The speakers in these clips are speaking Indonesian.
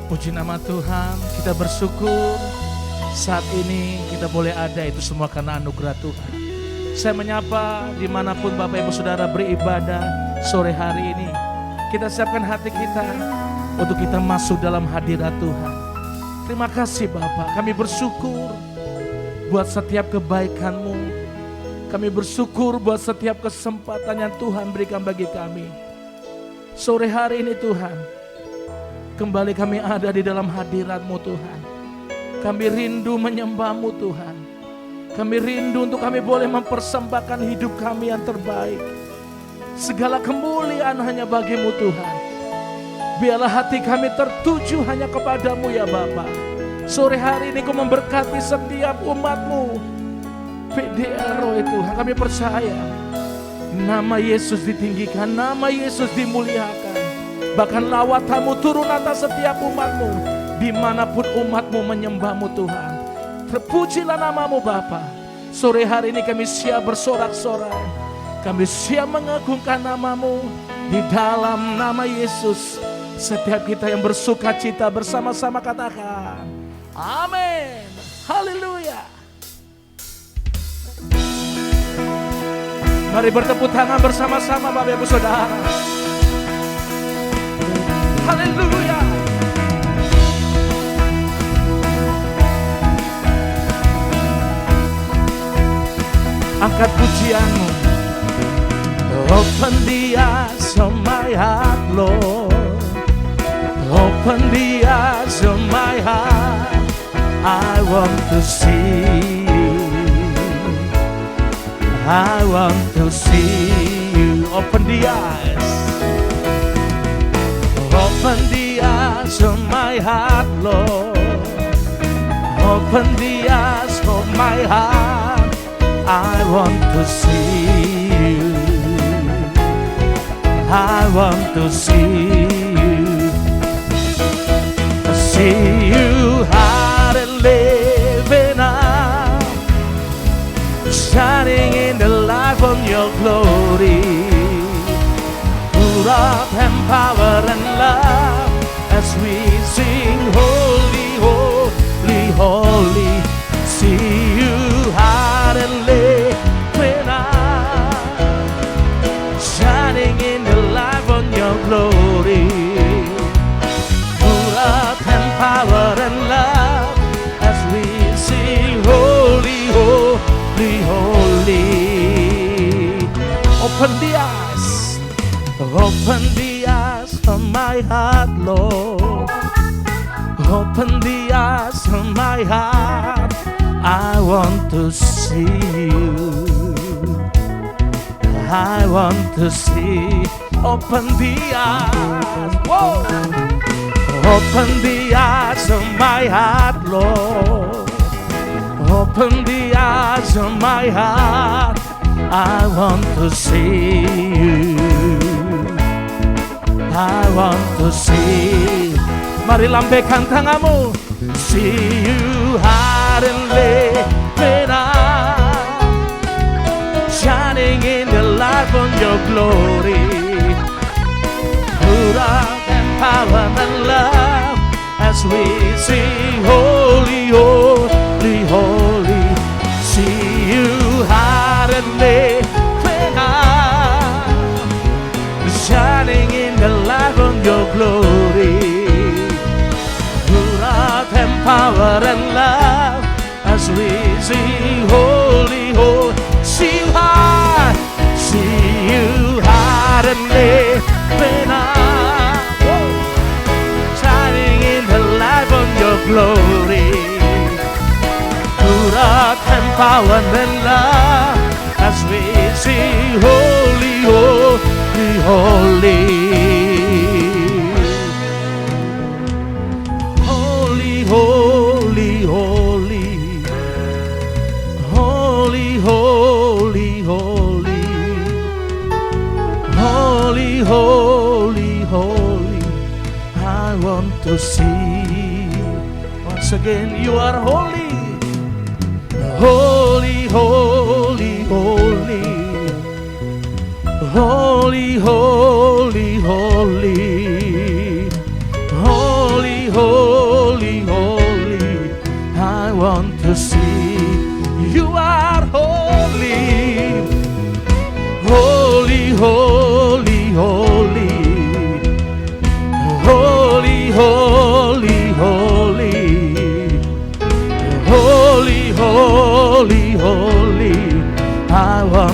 Puji nama Tuhan, kita bersyukur saat ini kita boleh ada, itu semua karena anugerah Tuhan. Saya menyapa dimanapun Bapak Ibu Saudara beribadah sore hari ini. Kita siapkan hati kita untuk kita masuk dalam hadirat Tuhan. Terima kasih Bapak, kami bersyukur buat setiap kebaikan-Mu. Kami bersyukur buat setiap kesempatan yang Tuhan berikan bagi kami. Sore hari ini Tuhan, kembali kami ada di dalam hadirat-Mu Tuhan. Kami rindu menyembah-Mu Tuhan. Kami rindu untuk kami boleh mempersembahkan hidup kami yang terbaik. Segala kemuliaan hanya bagi-Mu Tuhan. Biarlah hati kami tertuju hanya kepada-Mu ya Bapa. Sore hari ini Kau memberkati setiap umat-Mu. PDRO itu kami percaya. Nama Yesus ditinggikan, nama Yesus dimuliakan. Bahkan lawatan-Mu turun atas setiap umat-Mu. Dimanapun umat-Mu menyembah-Mu Tuhan. Terpujilah nama-Mu Bapa. Sore hari ini kami siap bersorak-sorai. Kami siap mengagungkan nama-Mu. Di dalam nama Yesus, setiap kita yang bersuka cita bersama-sama katakan amin. Haleluya. Mari bertepuk tangan bersama-sama Bapak Ibu Saudara. Haleluya. Angkat pujian-Mu. Open the eyes of my heart, Lord. Open the eyes of my heart. I want to see You. I want to see You. Open the eyes. Open the eyes of my heart, Lord. Open the eyes of my heart. I want to see You. I want to see You. See You high and living up, shining in the light of Your glory. Full of and power and love as we sing holy, holy, holy. See You high and living up, shining in the light of Your glory. Full of and power and love as we sing holy, holy, holy. Open the eyes, open the eyes of my heart, Lord. Open the eyes of my heart. I want to see You. I want to see. Open the eyes. Whoa. Open the eyes of my heart, Lord. Open the eyes of my heart. I want to see You. I want to see. Mari lambaikan tanganmu. See You high and lifted up, shining in the light of Your glory. Full of and power and love as we sing holy, holy, holy. See You high and lifted up, shining in the light of Your glory. Full of and power and love as we sing holy, holy. See You high, see You high and lifted up, shining in the light of Your glory. Full of and power and love as we sing holy, holy, holy. Holy, holy, holy. Holy, holy, holy. Holy, holy, holy. I want to see. Once again, You are holy. Holy, holy, holy. Holy, holy, holy. Holy, holy.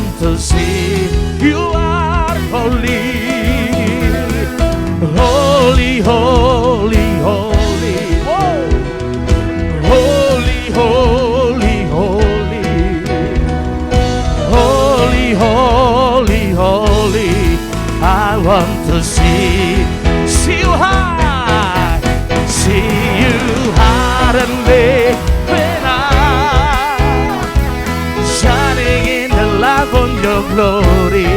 want to see. You are holy, holy, holy, holy. Whoa. Holy, holy, holy, holy, holy, holy. I want to see you high, see you high and lifted up, shining in the light of your glory.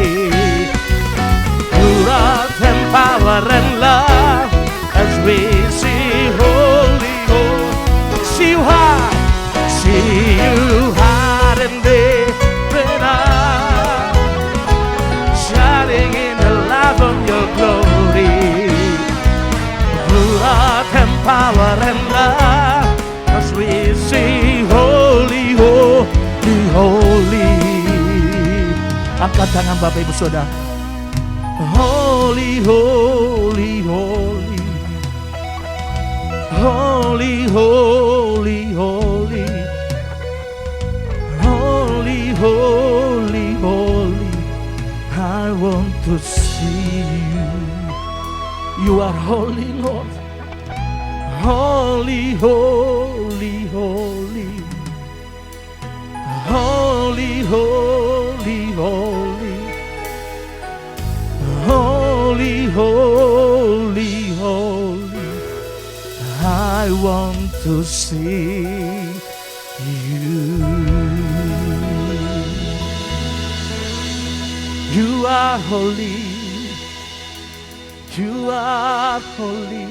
Wrath and power and love as we see holy, holy. See you high, see you high and lifted up, shining in the light of your glory. Wrath and power and love as we see holy, holy, holy. Angkat tangan Bapak Ibu Saudara. Holy, holy, holy, holy, holy, holy, holy, holy, holy. I want to see you. You are holy, Lord. Holy, holy, holy, holy, holy, holy. Holy, holy, holy, I want to see you. You are holy, you are holy.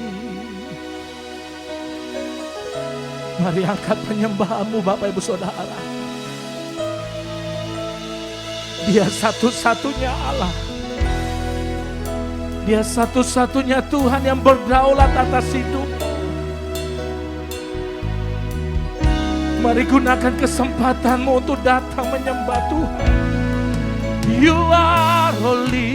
Mari angkat penyembahmu Bapak Ibu Saudara. Dia satu-satunya Allah. Dia satu-satunya Tuhan yang berdaulat atas hidup. Mari gunakan kesempatanmu untuk datang menyembah Tuhan. You are holy.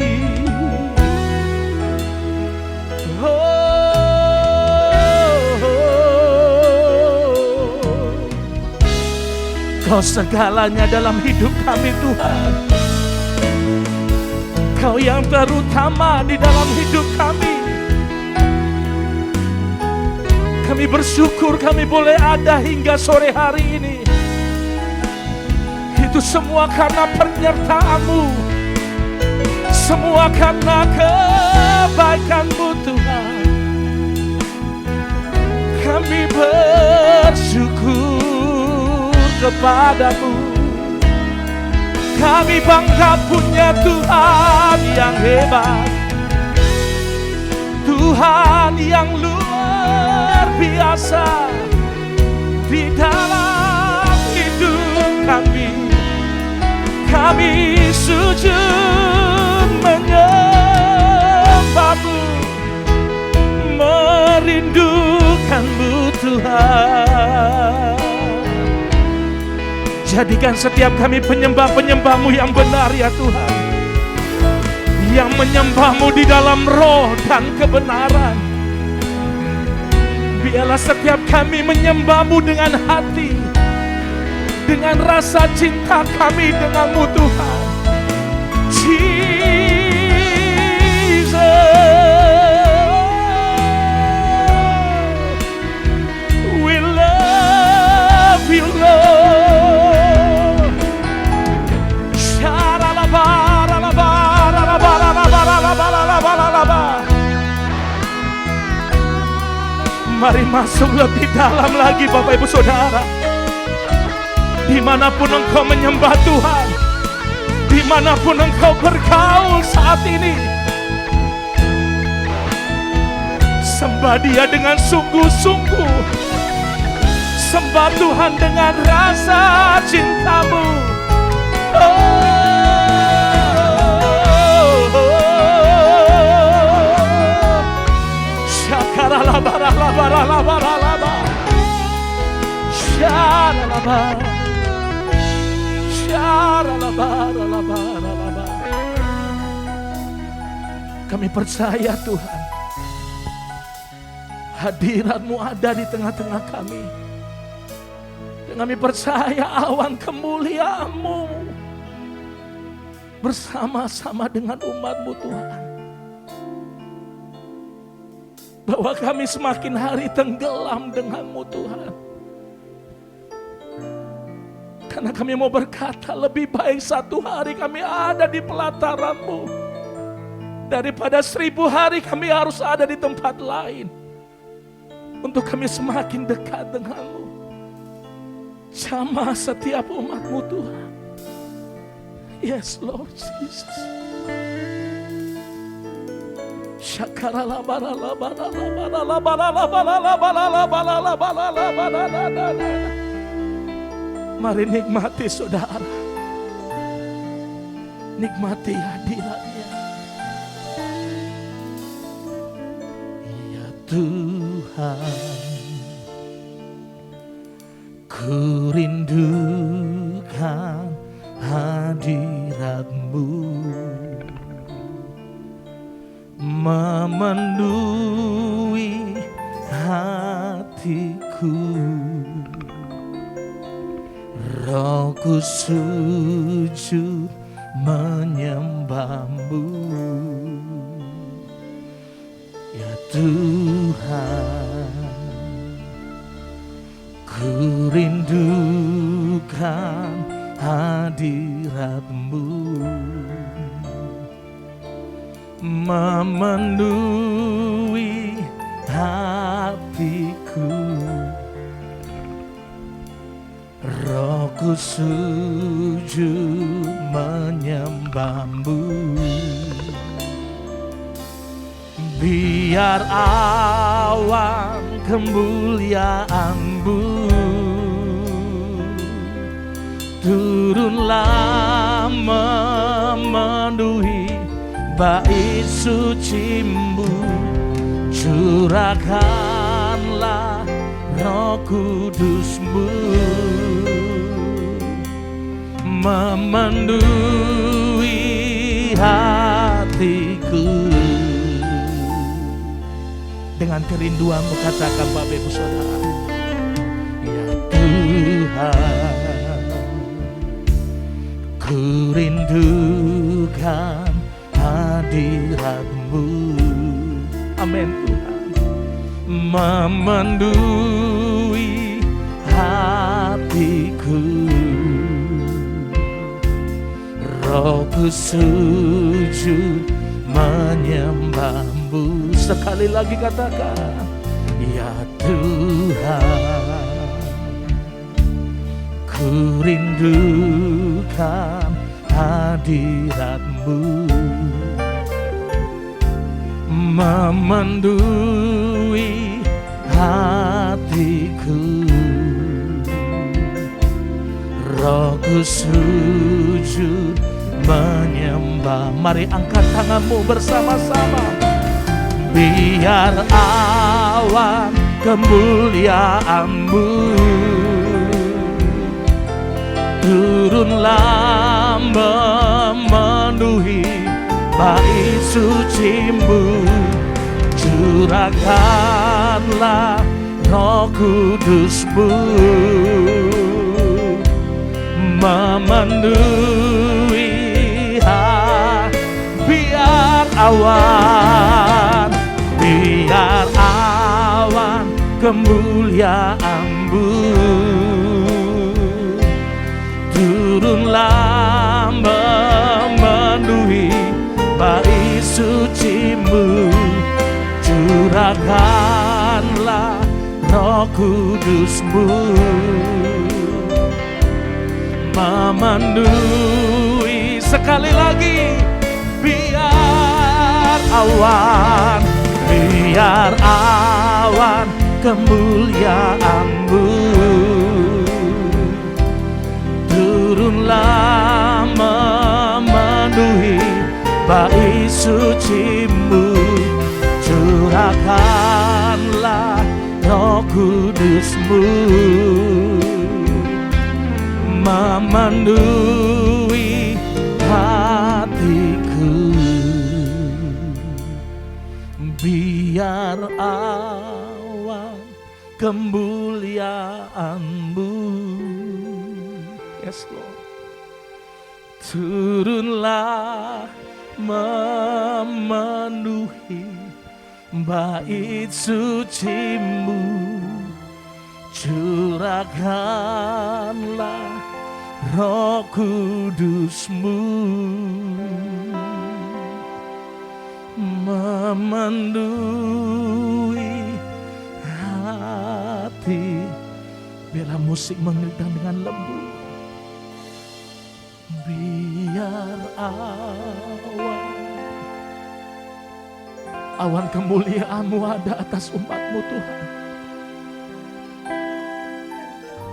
Kau segalanya dalam hidup kami Tuhan. Kau yang terutama di dalam hidup kami. Kami bersyukur kami boleh ada hingga sore hari ini. Itu semua karena penyertaan-Mu. Semua karena kebaikan-Mu Tuhan. Kami bersyukur kepadamu. Kami bangga punya Tuhan yang hebat, Tuhan yang luar biasa di dalam hidup kami. Kami sujud menyembah-Mu, merindukan-Mu Tuhan. Jadikan setiap kami penyembah-penyembah-Mu yang benar ya Tuhan, yang menyembah-Mu di dalam roh dan kebenaran. Biarlah setiap kami menyembah-Mu dengan hati, dengan rasa cinta kami dengan-Mu Tuhan. Jesus, we love you Lord. Mari masuk lebih dalam lagi Bapak Ibu Saudara. Dimanapun engkau menyembah Tuhan, dimanapun engkau bergaul saat ini, sembah Dia dengan sungguh-sungguh. Sembah Tuhan dengan rasa cinta-Mu. Kami percaya Tuhan, hadirat-Mu ada di tengah-tengah kami. Dan kami percaya awan kemuliaan-Mu bersama-sama dengan umat-Mu Tuhan. Bahwa kami semakin hari tenggelam dengan-Mu Tuhan. Karena kami mau berkata, lebih baik 1 hari kami ada di pelataran-Mu daripada 1000 hari kami harus ada di tempat lain. Untuk kami semakin dekat dengan-Mu. Jamah setiap umat-Mu Tuhan. Yes Lord Jesus. Mari nikmati saudara. Nikmati hadiratnya. Ya Tuhan, ku rindukan hadirat-Mu, memenuhi hatiku. Rohku sujud menyembah-Mu, ya Tuhan. Ku rindukan hadirat-Mu, memenuhi hatiku. Rohku sujud menyembah-Mu. Biar awan kemuliaan-Mu turunlah memenuhi bait suci-Mu. Curahkanlah Roh Kudus-Mu, memenuhi hatiku. Dengan kerinduan-Mu katakan Bapak Ibu Saudara, ya Tuhan, ku rindukan hadirat-Mu. Amin Tuhan. Memenuhi hatiku. Rohku sujud menyembah-Mu. Sekali lagi katakan, ya Tuhan, ku rindukan hadirat-Mu, memenuhi hatiku. Rohku sujud menyembah. Mari angkat tanganmu bersama-sama. Biar awan kemuliaan-Mu turunlah memenuhi bait suci-Mu. Curahkanlah Roh Kudus-Mu, memenuhi hati. Biar awan kemuliaan-Mu turunlah memenuhi bait suci-Mu. Curahkanlah Roh Kudus-Mu, memenuhi. Sekali lagi, biar awan kemuliaan-Mu turunlah memenuhi bait suci-Mu. Curahkanlah Roh Kudus-Mu, memenuhi hatiku. Biar awan kemuliaan-Mu, yes Lord, turunlah memenuhi bait suci-Mu, curahkanlah Roh Kudus-Mu, memenuhi hati. Biarlah musik mengedang dengan lembut. Biar awan kemuliaan-Mu ada atas umat-Mu Tuhan.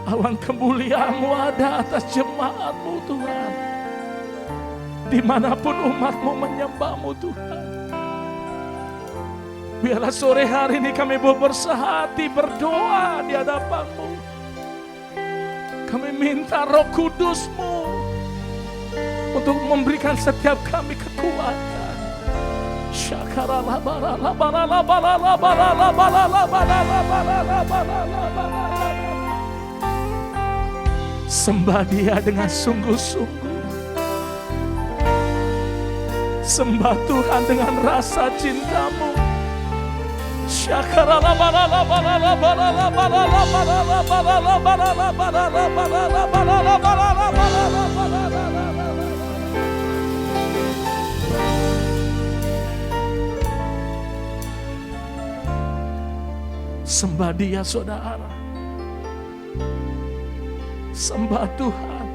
Awan kemuliaan-Mu ada atas jemaat-Mu Tuhan. Dimanapun umat-Mu menyembah-Mu Tuhan. Biarlah sore hari ini kami bersehati berdoa di hadapan-Mu. Kami minta Roh Kudus-Mu untuk memberikan setiap kami kekuatan. Sembah Dia dengan sungguh-sungguh. Sembah Tuhan dengan rasa cinta-Mu. Sembah Dia saudara. Sembah Tuhan.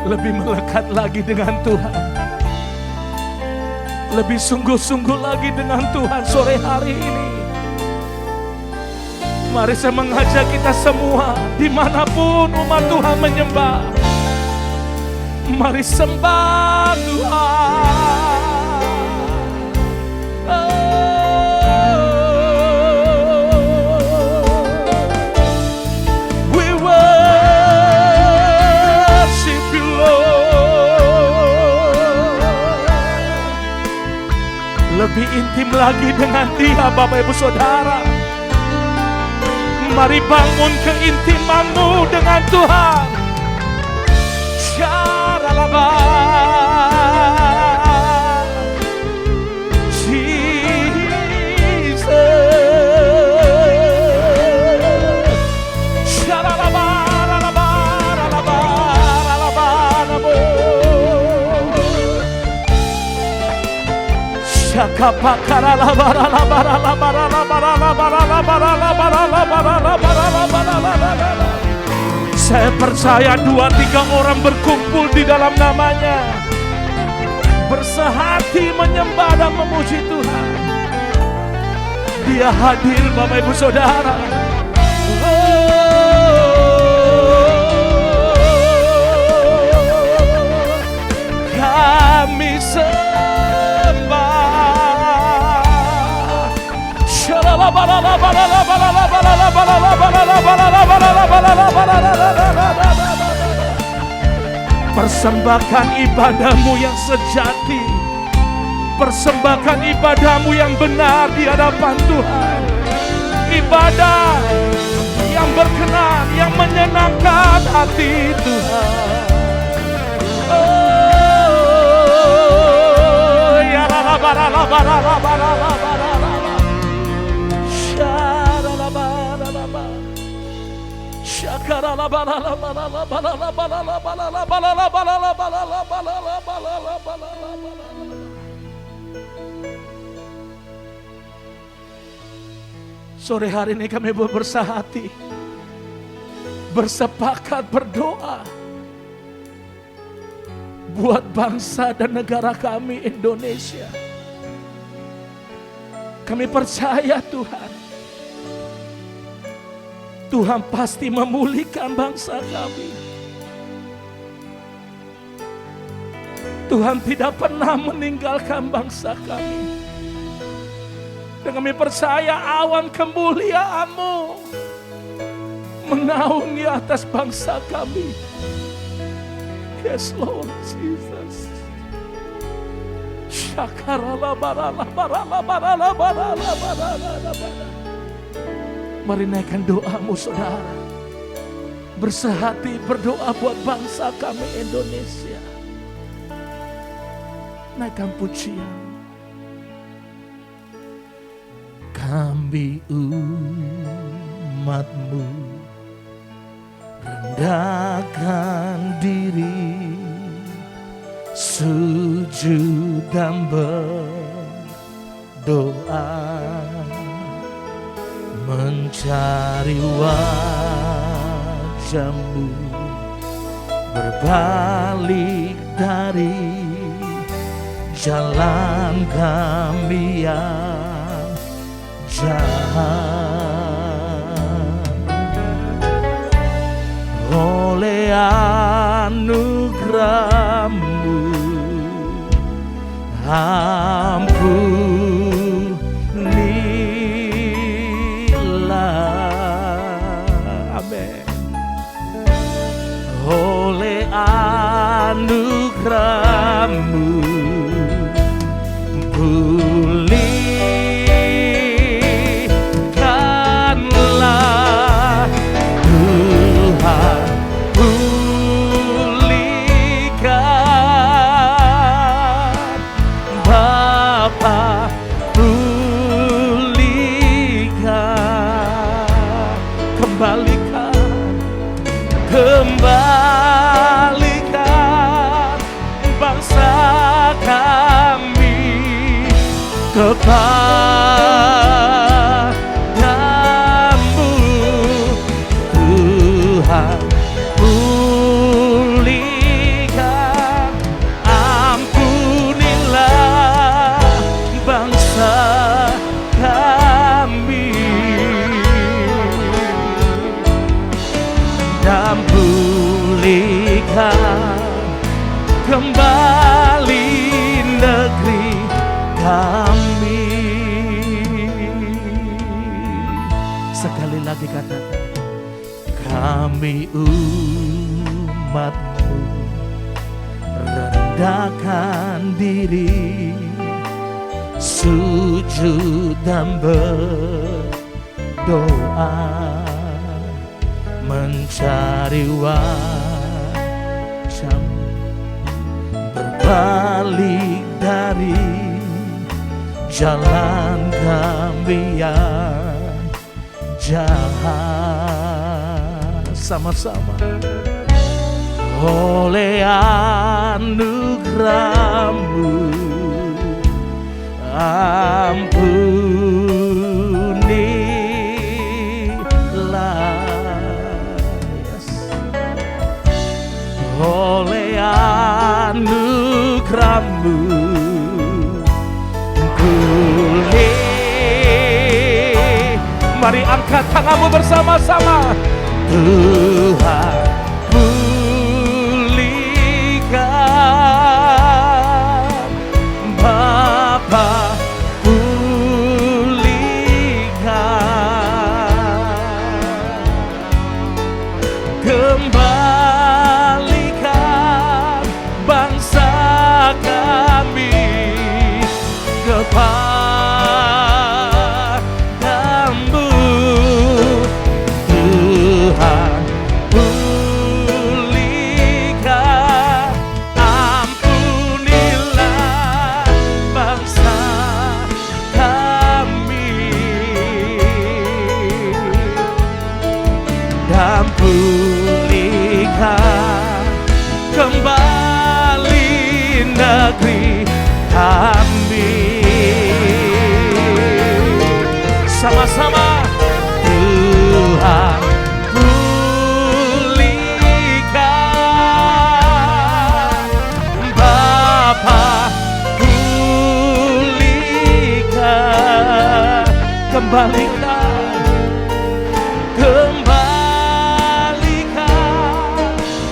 Lebih melekat lagi dengan Tuhan. Lebih sungguh-sungguh lagi dengan Tuhan sore hari ini. Mari saya mengajak kita semua, dimanapun umat Tuhan menyembah, mari sembah Tuhan. We worship You Lord. Lebih intim lagi dengan Dia Bapak Ibu Saudara. Mari bangun keintiman-Mu dengan Tuhan. Syaralaba Jesus. Syaralaba ralaba ralaba ralaba namo. Syakapakaralaba ralaba ralaba ralaba ralaba ralaba ralaba ralaba ralaba ralaba ralaba. Saya percaya 2-3 orang berkumpul di dalam nama-Nya, bersehati menyembah dan memuji Tuhan. Dia hadir Bapak Ibu Saudara. Kami sembah. Persembahkan ibadah-Mu yang sejati, persembahkan ibadah-Mu yang benar di hadapan Tuhan. Ibadah yang berkenan, yang menyenangkan hati Tuhan. Oh, ya la la ba la la ba la la ba la la ba la la. Sore hari ini kami bersehati, bersepakat berdoa buat bangsa dan negara kami Indonesia. Kami percaya Tuhan, Tuhan pasti memulihkan bangsa kami. Tuhan tidak pernah meninggalkan bangsa kami. Dan kami percaya awan kemuliaan-Mu menaungi atas bangsa kami. Yes Lord Jesus. Mari naikkan doamu saudara. Bersehati berdoa buat bangsa kami Indonesia. Naikkan pujian. Kami umatmu rendahkan diri, sujud dan berdoa, mencari wajahmu, berbalik dari jalan kami yang jahat. Oleh anugerah-Mu ampunilah. Amin. Oleh anugerah-Mu pulihkanlah Tuhan, pulihkan Bapa, pulihkan, kembalikan bangsa kami kepadamu Tuhan, pulihkan, ampunilah bangsa kami dan pulihkan kembali negeri kami. Sekali lagi katakan, kami umat-Mu rendahkan diri, sujud dan berdoa, mencari wajah-Mu, berbalik dari jalan kami yang jahat. Sama-sama. Oleh anugerah-Mu ampunilah. Yes. Oleh anugerah-Mu pulih. Mari angkat tanganmu bersama-sama. Tuhan, pulihkan Bapa, pulihkan, kembalikan bangsa kami kepadamu Tuhan, pulihkan, ampunilah bangsa kami dan pulihkan kembali negeri kami. Sama-sama. Tuhan, pulihkan Bapa, pulihkan, kembalikan, kembalikan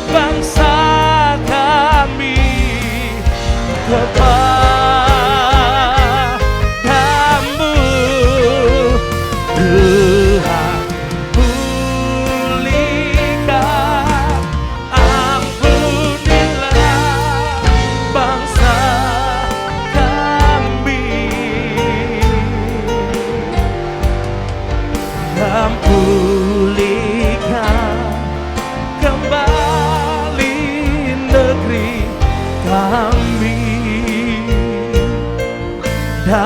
bangsa kami kepadamu Tuhan, pulihkan, ampunilah bangsa kami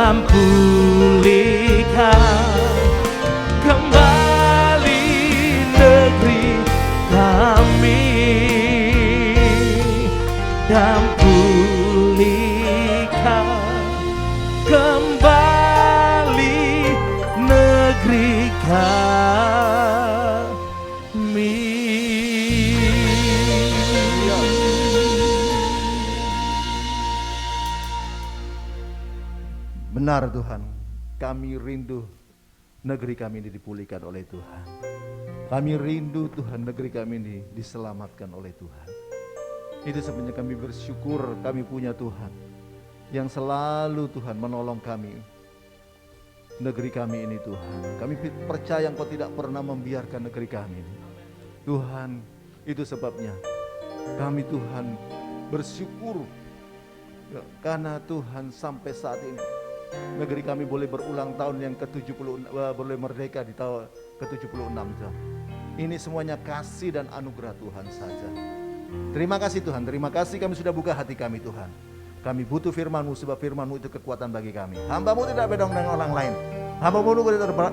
dan pulihkan kembali negeri kami, dan pulihkan kembali negeri kami. Benar Tuhan, kami rindu negeri kami ini dipulihkan oleh Tuhan. Kami rindu Tuhan negeri kami ini diselamatkan oleh Tuhan. Itu sebenarnya kami bersyukur kami punya Tuhan yang selalu Tuhan menolong kami. Negeri kami ini Tuhan, kami percaya Engkau tidak pernah membiarkan negeri kami ini. Tuhan, itu sebabnya kami Tuhan bersyukur karena Tuhan sampai saat ini negeri kami boleh berulang tahun yang ke-70, boleh merdeka di tahun ke-76. Ini semuanya kasih dan anugerah Tuhan saja. Terima kasih Tuhan, terima kasih kami sudah buka hati kami Tuhan. Kami butuh firman-Mu sebab firman-Mu itu kekuatan bagi kami. Hamba-Mu tidak beda dengan orang lain. Hamba-Mu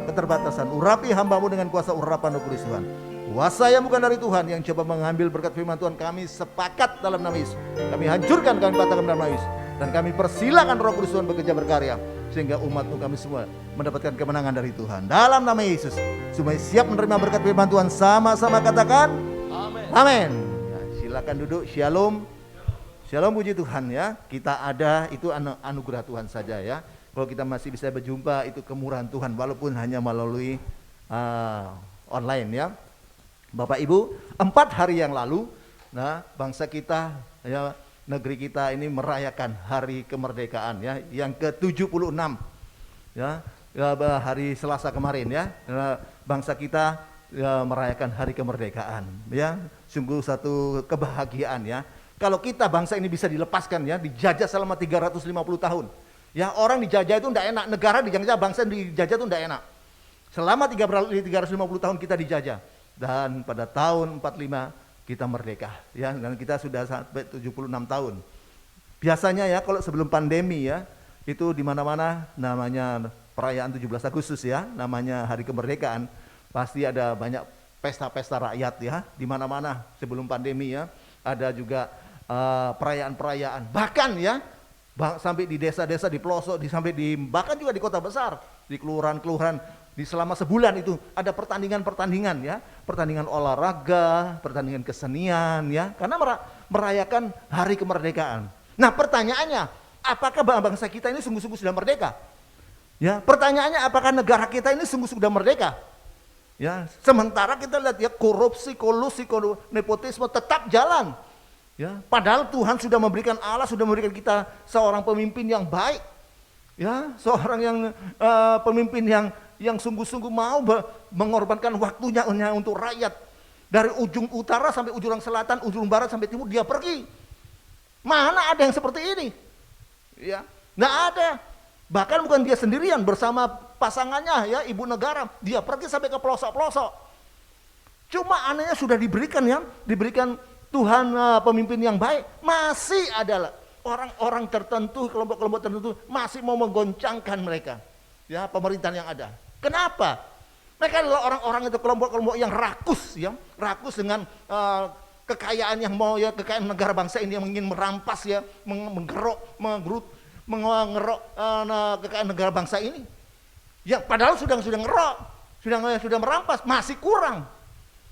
keterbatasan. Urapi hamba-Mu dengan kuasa urapan Roh Kudus Tuhan. Kuasa yang bukan dari Tuhan yang coba mengambil berkat firman Tuhan, kami sepakat dalam nama Yesus. Kami hancurkan, kami patahkan dalam nama Yesus. Dan kami persilakan Roh Kudus Tuhan bekerja berkarya sehingga umat-Mu kami semua mendapatkan kemenangan dari Tuhan. Dalam nama Yesus, semua siap menerima berkat firman Tuhan, sama-sama katakan amin. Amin. Ya, silakan duduk. Shalom. Shalom, puji Tuhan ya. Kita ada itu anugerah Tuhan saja ya. Kalau kita masih bisa berjumpa itu kemurahan Tuhan walaupun hanya melalui online ya. Bapak Ibu, 4 hari yang lalu, nah bangsa kita ya, negeri kita ini merayakan hari kemerdekaan ya, yang ke-76 ya, hari Selasa kemarin ya, bangsa kita ya, merayakan hari kemerdekaan ya, sungguh satu kebahagiaan ya. Kalau kita bangsa ini bisa dilepaskan ya, dijajah selama 350 tahun ya, orang dijajah itu tidak enak, negara dijajah, bangsa dijajah itu tidak enak. Selama 350 tahun kita dijajah. Dan pada tahun 45 kita merdeka ya, dan kita sudah sampai 76 tahun. Biasanya ya kalau sebelum pandemi ya, itu di mana-mana namanya perayaan 17 Agustus ya, namanya hari kemerdekaan, pasti ada banyak pesta-pesta rakyat ya, di mana-mana sebelum pandemi ya, ada juga perayaan-perayaan. Bahkan ya, sampai di desa-desa, di pelosok, bahkan juga di kota besar, di kelurahan-kelurahan. Di selama sebulan itu ada pertandingan-pertandingan ya, pertandingan olahraga, pertandingan kesenian ya, karena merayakan hari kemerdekaan. Nah pertanyaannya, apakah bangsa kita ini sungguh-sungguh sudah merdeka? Ya, pertanyaannya apakah negara kita ini sungguh sudah merdeka? Ya, sementara kita lihat ya korupsi, kolusi, nepotisme tetap jalan. Ya, padahal Tuhan sudah memberikan, Allah sudah memberikan kita seorang pemimpin yang baik. Ya, seorang yang pemimpin yang sungguh-sungguh mau mengorbankan waktunya untuk rakyat. Dari ujung utara sampai ujung selatan, ujung barat sampai timur dia pergi. Mana ada yang seperti ini? Ya, nggak ada. Bahkan bukan dia sendirian, bersama pasangannya ya, ibu negara, dia pergi sampai ke pelosok-pelosok. Cuma anehnya sudah diberikan Tuhan pemimpin yang baik, masih adalah orang-orang tertentu, kelompok-kelompok tertentu masih mau menggoncangkan mereka, ya, pemerintahan yang ada. Kenapa? Mereka adalah orang-orang itu, kelompok-kelompok yang rakus, ya, rakus dengan kekayaan yang mau ya, kekayaan negara bangsa ini yang ingin merampas ya, mengerok kekayaan negara bangsa ini. Ya, padahal sudah ngerok, sudah merampas, masih kurang.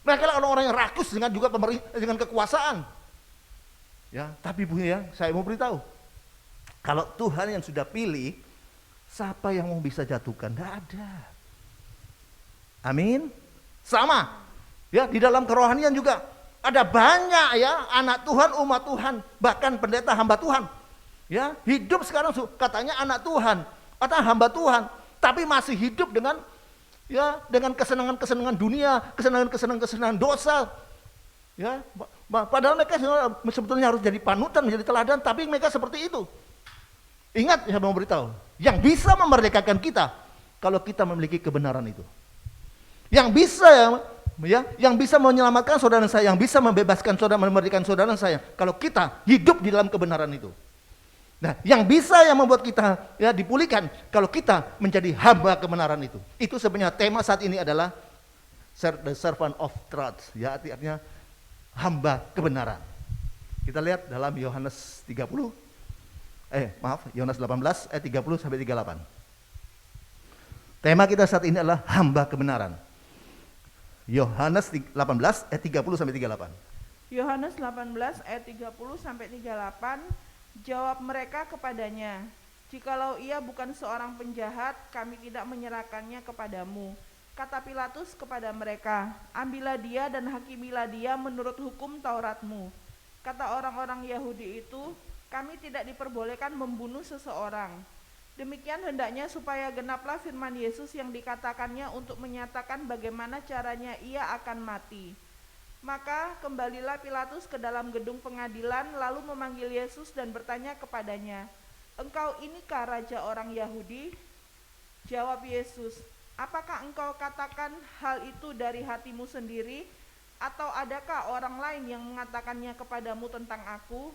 Mereka adalah orang-orang yang rakus dengan juga dengan kekuasaan. Ya, tapi Bu ya, saya mau beritahu, kalau Tuhan yang sudah pilih, siapa yang mau bisa jatuhkan? Tidak ada. Amin. Sama. Ya, di dalam kerohanian juga ada banyak ya anak Tuhan, umat Tuhan, bahkan pendeta hamba Tuhan. Ya, hidup sekarang katanya anak Tuhan atau hamba Tuhan, tapi masih hidup dengan kesenangan-kesenangan dunia, kesenangan-kesenangan dosa. Ya, padahal mereka sebetulnya harus jadi panutan, menjadi teladan, tapi mereka seperti itu. Ingat, saya mau beritahu, yang bisa memerdekakan kita kalau kita memiliki kebenaran itu. Yang bisa menyelamatkan saudara saya, yang bisa membebaskan saudara, memerdekakan saudara saya, kalau kita hidup di dalam kebenaran itu. Nah, yang membuat kita ya dipulihkan kalau kita menjadi hamba kebenaran itu. Itu sebenarnya tema saat ini adalah the servant of truth, ya artinya hamba kebenaran. Kita lihat dalam Yohanes 18 ayat 30 sampai 38. Tema kita saat ini adalah hamba kebenaran. Yohanes 18 ayat 30 sampai 38. Yohanes 18 ayat 30 sampai 38. Jawab mereka kepadanya, "Jikalau ia bukan seorang penjahat, kami tidak menyerahkannya kepadamu." Kata Pilatus kepada mereka, "Ambillah dia dan hakimilah dia menurut hukum Tauratmu." Kata orang-orang Yahudi itu, "Kami tidak diperbolehkan membunuh seseorang." Demikian hendaknya supaya genaplah firman Yesus yang dikatakannya untuk menyatakan bagaimana caranya ia akan mati. Maka kembalilah Pilatus ke dalam gedung pengadilan lalu memanggil Yesus dan bertanya kepadanya, "Engkau inikah raja orang Yahudi?" Jawab Yesus, "Apakah engkau katakan hal itu dari hatimu sendiri, atau adakah orang lain yang mengatakannya kepadamu tentang aku?"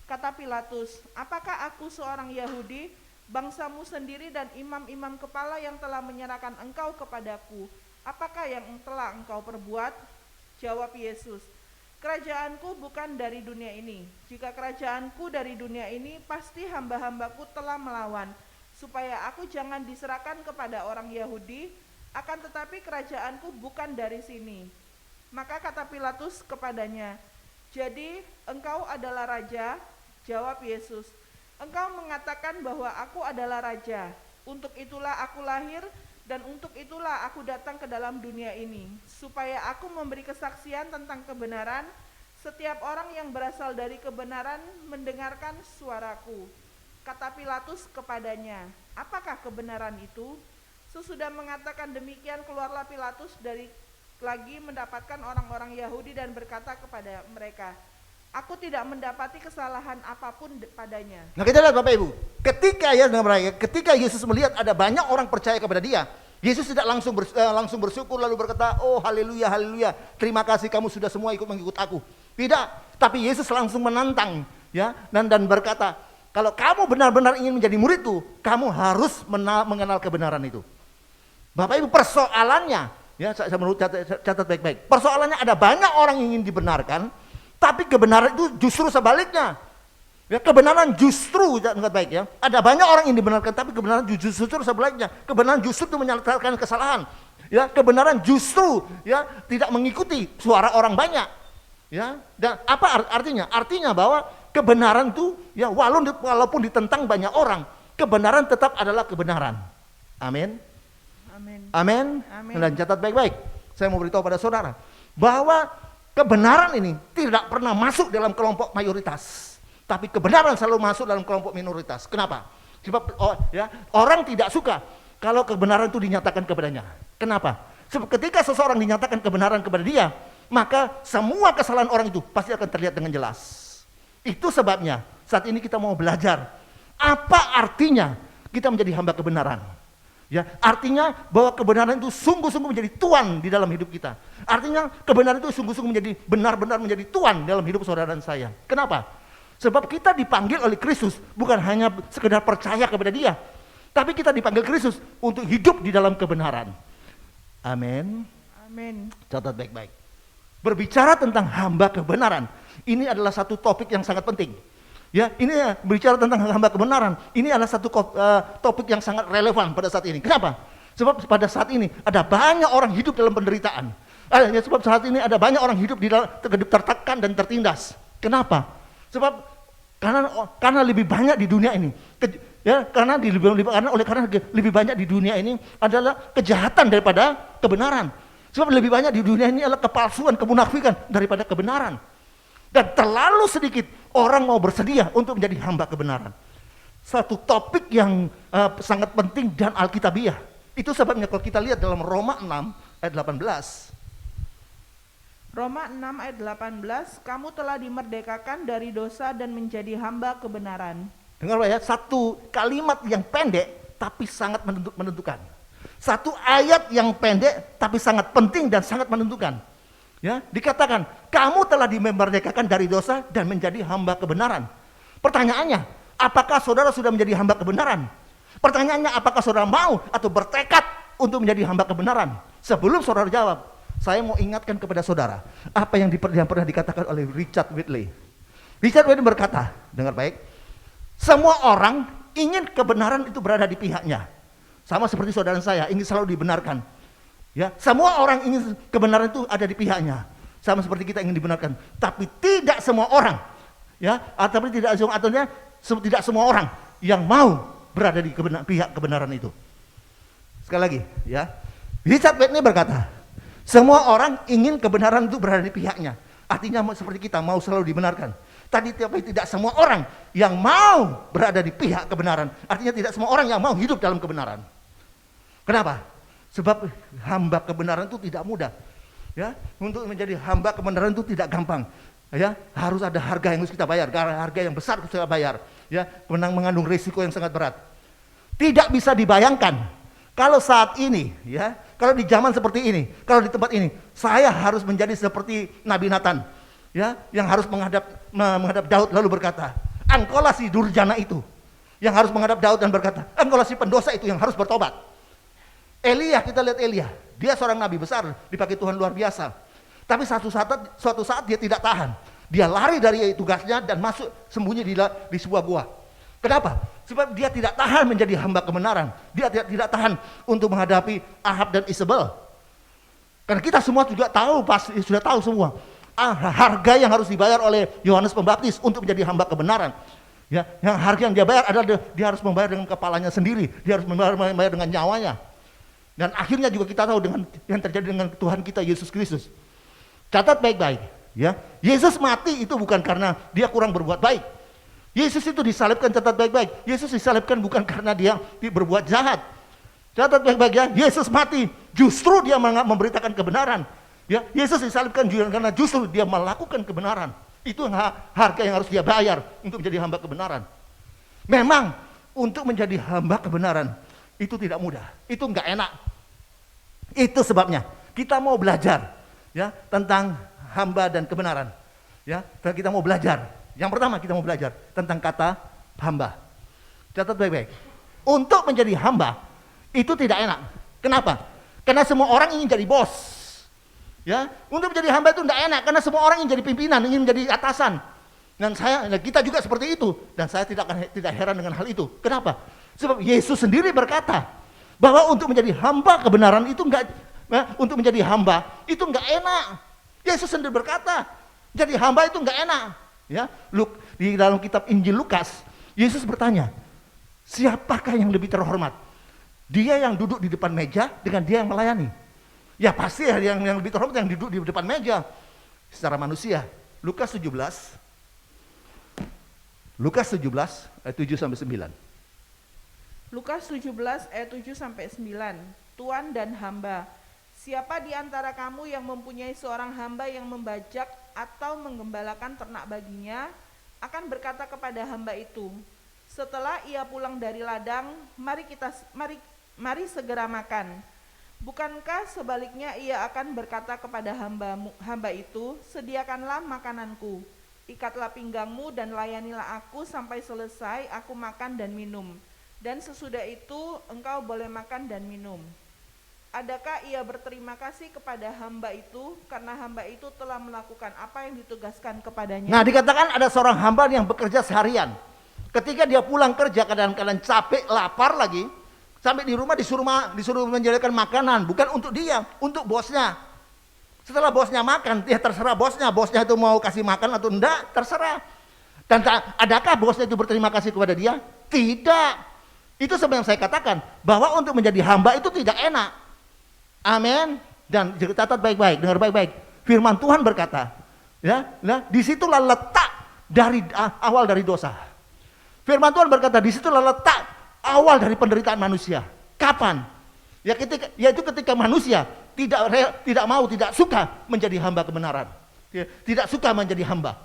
Kata Pilatus, "Apakah aku seorang Yahudi? Bangsamu sendiri dan imam-imam kepala yang telah menyerahkan engkau kepadaku. Apakah yang telah engkau perbuat?" Jawab Yesus, "Kerajaanku bukan dari dunia ini. Jika kerajaanku dari dunia ini, pasti hamba-hambaku telah melawan, supaya aku jangan diserahkan kepada orang Yahudi, akan tetapi kerajaanku bukan dari sini." Maka kata Pilatus kepadanya, "Jadi engkau adalah raja?" Jawab Yesus, "Engkau mengatakan bahwa aku adalah raja. Untuk itulah aku lahir dan untuk itulah aku datang ke dalam dunia ini, supaya aku memberi kesaksian tentang kebenaran. Setiap orang yang berasal dari kebenaran mendengarkan suaraku." Kata Pilatus kepadanya, "Apakah kebenaran itu?" Sesudah mengatakan demikian, keluarlah Pilatus dari lagi mendapatkan orang-orang Yahudi dan berkata kepada mereka, "Aku tidak mendapati kesalahan apapun padanya." Nah, kita lihat Bapak Ibu, ketika Yesus melihat ada banyak orang percaya kepada dia, Yesus tidak langsung bersyukur lalu berkata, "Oh haleluya, haleluya, terima kasih kamu sudah semua ikut mengikut aku." Tidak, tapi Yesus langsung menantang ya dan berkata, "Kalau kamu benar-benar ingin menjadi muridku, kamu harus mengenal kebenaran itu." Bapak Ibu, persoalannya ya, saya menurut catat baik-baik. Persoalannya ada banyak orang yang ingin dibenarkan, tapi kebenaran itu justru sebaliknya. Ya, kebenaran justru, ingat baik ya. Ada banyak orang yang dibenarkan, tapi kebenaran justru sebaliknya. Kebenaran justru itu menyatakan kesalahan. Ya, kebenaran justru ya tidak mengikuti suara orang banyak. Ya, dan apa artinya? Artinya bahwa kebenaran itu ya walaupun ditentang banyak orang, kebenaran tetap adalah kebenaran. Amin. Amin. Amin. Amin. Dan catat baik-baik. Saya mau beritahu pada saudara bahwa kebenaran ini tidak pernah masuk dalam kelompok mayoritas, tapi kebenaran selalu masuk dalam kelompok minoritas. Kenapa? Sebab orang tidak suka kalau kebenaran itu dinyatakan kepadanya. Kenapa? Sebab ketika seseorang dinyatakan kebenaran kepada dia, maka semua kesalahan orang itu pasti akan terlihat dengan jelas. Itu sebabnya saat ini kita mau belajar apa artinya kita menjadi hamba kebenaran. Ya, artinya bahwa kebenaran itu sungguh-sungguh menjadi tuan di dalam hidup kita. Artinya kebenaran itu sungguh-sungguh menjadi benar-benar menjadi tuan dalam hidup saudara dan saya. Kenapa? Sebab kita dipanggil oleh Kristus bukan hanya sekedar percaya kepada Dia, tapi kita dipanggil Kristus untuk hidup di dalam kebenaran. Amin. Amin. Catat baik-baik. Berbicara tentang hamba kebenaran, ini adalah satu topik yang sangat penting. Ya, ini berbicara tentang hamba kebenaran. Ini adalah satu topik yang sangat relevan pada saat ini. Kenapa? Sebab pada saat ini ada banyak orang hidup dalam penderitaan. Sebab saat ini ada banyak orang hidup di dalam tertekan dan tertindas. Kenapa? Sebab karena lebih banyak di dunia ini. Karena lebih banyak di dunia ini adalah kejahatan daripada kebenaran. Sebab lebih banyak di dunia ini adalah kepalsuan, kemunafikan daripada kebenaran. Dan terlalu sedikit orang mau bersedia untuk menjadi hamba kebenaran. Satu topik yang sangat penting dan alkitabiah. Itu sebabnya kalau kita lihat dalam Roma 6 ayat 18. Roma 6 ayat 18, "Kamu telah dimerdekakan dari dosa dan menjadi hamba kebenaran." Dengar ya, satu kalimat yang pendek tapi sangat menentukan. Satu ayat yang pendek tapi sangat penting dan sangat menentukan. Ya, dikatakan kamu telah dimerdekakan dari dosa dan menjadi hamba kebenaran. Pertanyaannya, Apakah saudara sudah menjadi hamba kebenaran? Pertanyaannya, apakah saudara mau atau bertekad untuk menjadi hamba kebenaran? Sebelum saudara jawab, saya mau ingatkan kepada saudara apa yang pernah dikatakan oleh Richard Whitley. Richard Whitley berkata, dengar baik, semua orang ingin kebenaran itu berada di pihaknya. Sama seperti saudara saya, ingin selalu dibenarkan. Ya, semua orang ingin kebenaran itu ada di pihaknya. Sama seperti kita ingin dibenarkan. Tapi tidak semua orang, ya, atau tidak semua orang yang mau berada di pihak kebenaran itu. Sekali lagi, ya. Richard Whitley berkata, semua orang ingin kebenaran itu berada di pihaknya. Artinya seperti kita mau selalu dibenarkan. Tapi tidak semua orang yang mau berada di pihak kebenaran. Artinya tidak semua orang yang mau hidup dalam kebenaran. Kenapa? Sebab hamba kebenaran itu tidak mudah. Ya, untuk menjadi hamba kebenaran itu tidak gampang. Ya, harus ada harga yang harus kita bayar, harga yang besar harus kita bayar. Ya, mengandung risiko yang sangat berat. Tidak bisa dibayangkan kalau saat ini, ya, kalau di zaman seperti ini, kalau di tempat ini, saya harus menjadi seperti Nabi Nathan, ya, yang harus menghadap Daud lalu berkata, engkaulah si durjana itu, yang harus menghadap Daud dan berkata, engkaulah si pendosa itu yang harus bertobat. Elia, kita lihat Elia, dia seorang nabi besar, dipakai Tuhan luar biasa. Tapi suatu saat dia tidak tahan, dia lari dari tugasnya dan masuk sembunyi di sebuah gua. Kenapa? Sebab dia tidak tahan menjadi hamba kebenaran. Dia tidak tahan untuk menghadapi Ahab dan Isabel. Karena kita semua juga tahu, pasti sudah tahu semua harga yang harus dibayar oleh Yohanes Pembaptis untuk menjadi hamba kebenaran. Ya, yang harga yang dia bayar adalah dia harus membayar dengan kepalanya sendiri, dia harus membayar dengan nyawanya. Dan akhirnya juga kita tahu dengan yang terjadi dengan Tuhan kita Yesus Kristus. Catat baik-baik, ya. Yesus mati itu bukan karena dia kurang berbuat baik. Yesus itu disalibkan, catat baik-baik. Yesus disalibkan bukan karena dia berbuat jahat. Catat baik-baik ya, Yesus mati justru dia memberitakan kebenaran. Ya, Yesus disalibkan juga karena justru dia melakukan kebenaran. Itu harga yang harus dia bayar untuk menjadi hamba kebenaran. Memang untuk menjadi hamba kebenaran itu tidak mudah, itu enggak enak. Itu sebabnya kita mau belajar, ya, tentang hamba dan kebenaran. Ya, dan kita mau belajar. Yang pertama kita mau belajar tentang kata hamba. Catat baik-baik. Untuk menjadi hamba itu tidak enak. Kenapa? Karena semua orang ingin jadi bos. Ya, untuk menjadi hamba itu tidak enak karena semua orang ingin jadi pimpinan, ingin menjadi atasan. Dan kita juga seperti itu. Dan saya tidak heran dengan hal itu. Kenapa? Sebab Yesus sendiri berkata bahwa untuk menjadi hamba kebenaran itu untuk menjadi hamba itu enggak enak. Yesus sendiri berkata, jadi hamba itu enggak enak. Ya, di dalam kitab Injil Lukas, Yesus bertanya, siapakah yang lebih terhormat? Dia yang duduk di depan meja dengan dia yang melayani. Ya pasti ya, yang lebih terhormat yang duduk di depan meja secara manusia. Lukas 17 ayat 7 sampai 9. Lukas 17 ayat 7 sampai 9. Tuan dan hamba. Siapa di antara kamu yang mempunyai seorang hamba yang membajak atau menggembalakan ternak baginya, akan berkata kepada hamba itu, setelah ia pulang dari ladang, mari segera makan. Bukankah sebaliknya ia akan berkata kepada hamba itu, sediakanlah makananku, ikatlah pinggangmu dan layanilah aku sampai selesai aku makan dan minum. Dan sesudah itu engkau boleh makan dan minum. Adakah ia berterima kasih kepada hamba itu karena hamba itu telah melakukan apa yang ditugaskan kepadanya? Nah, dikatakan ada seorang hamba yang bekerja seharian. Ketika dia pulang kerja kadang-kadang capek, lapar lagi, sampai di rumah disuruh menyediakan makanan, bukan untuk dia, untuk bosnya. Setelah bosnya makan, ya terserah bosnya itu mau kasih makan atau enggak, terserah. Dan adakah bosnya itu berterima kasih kepada dia? Tidak. Itu sebab yang saya katakan bahwa untuk menjadi hamba itu tidak enak. Amin. Dan catat baik-baik, dengar baik-baik. Firman Tuhan berkata, ya, disitulah letak dari awal dari dosa. Firman Tuhan berkata, disitulah letak awal dari penderitaan manusia. Kapan? Yaitu ketika manusia tidak suka menjadi hamba kebenaran, tidak suka menjadi hamba.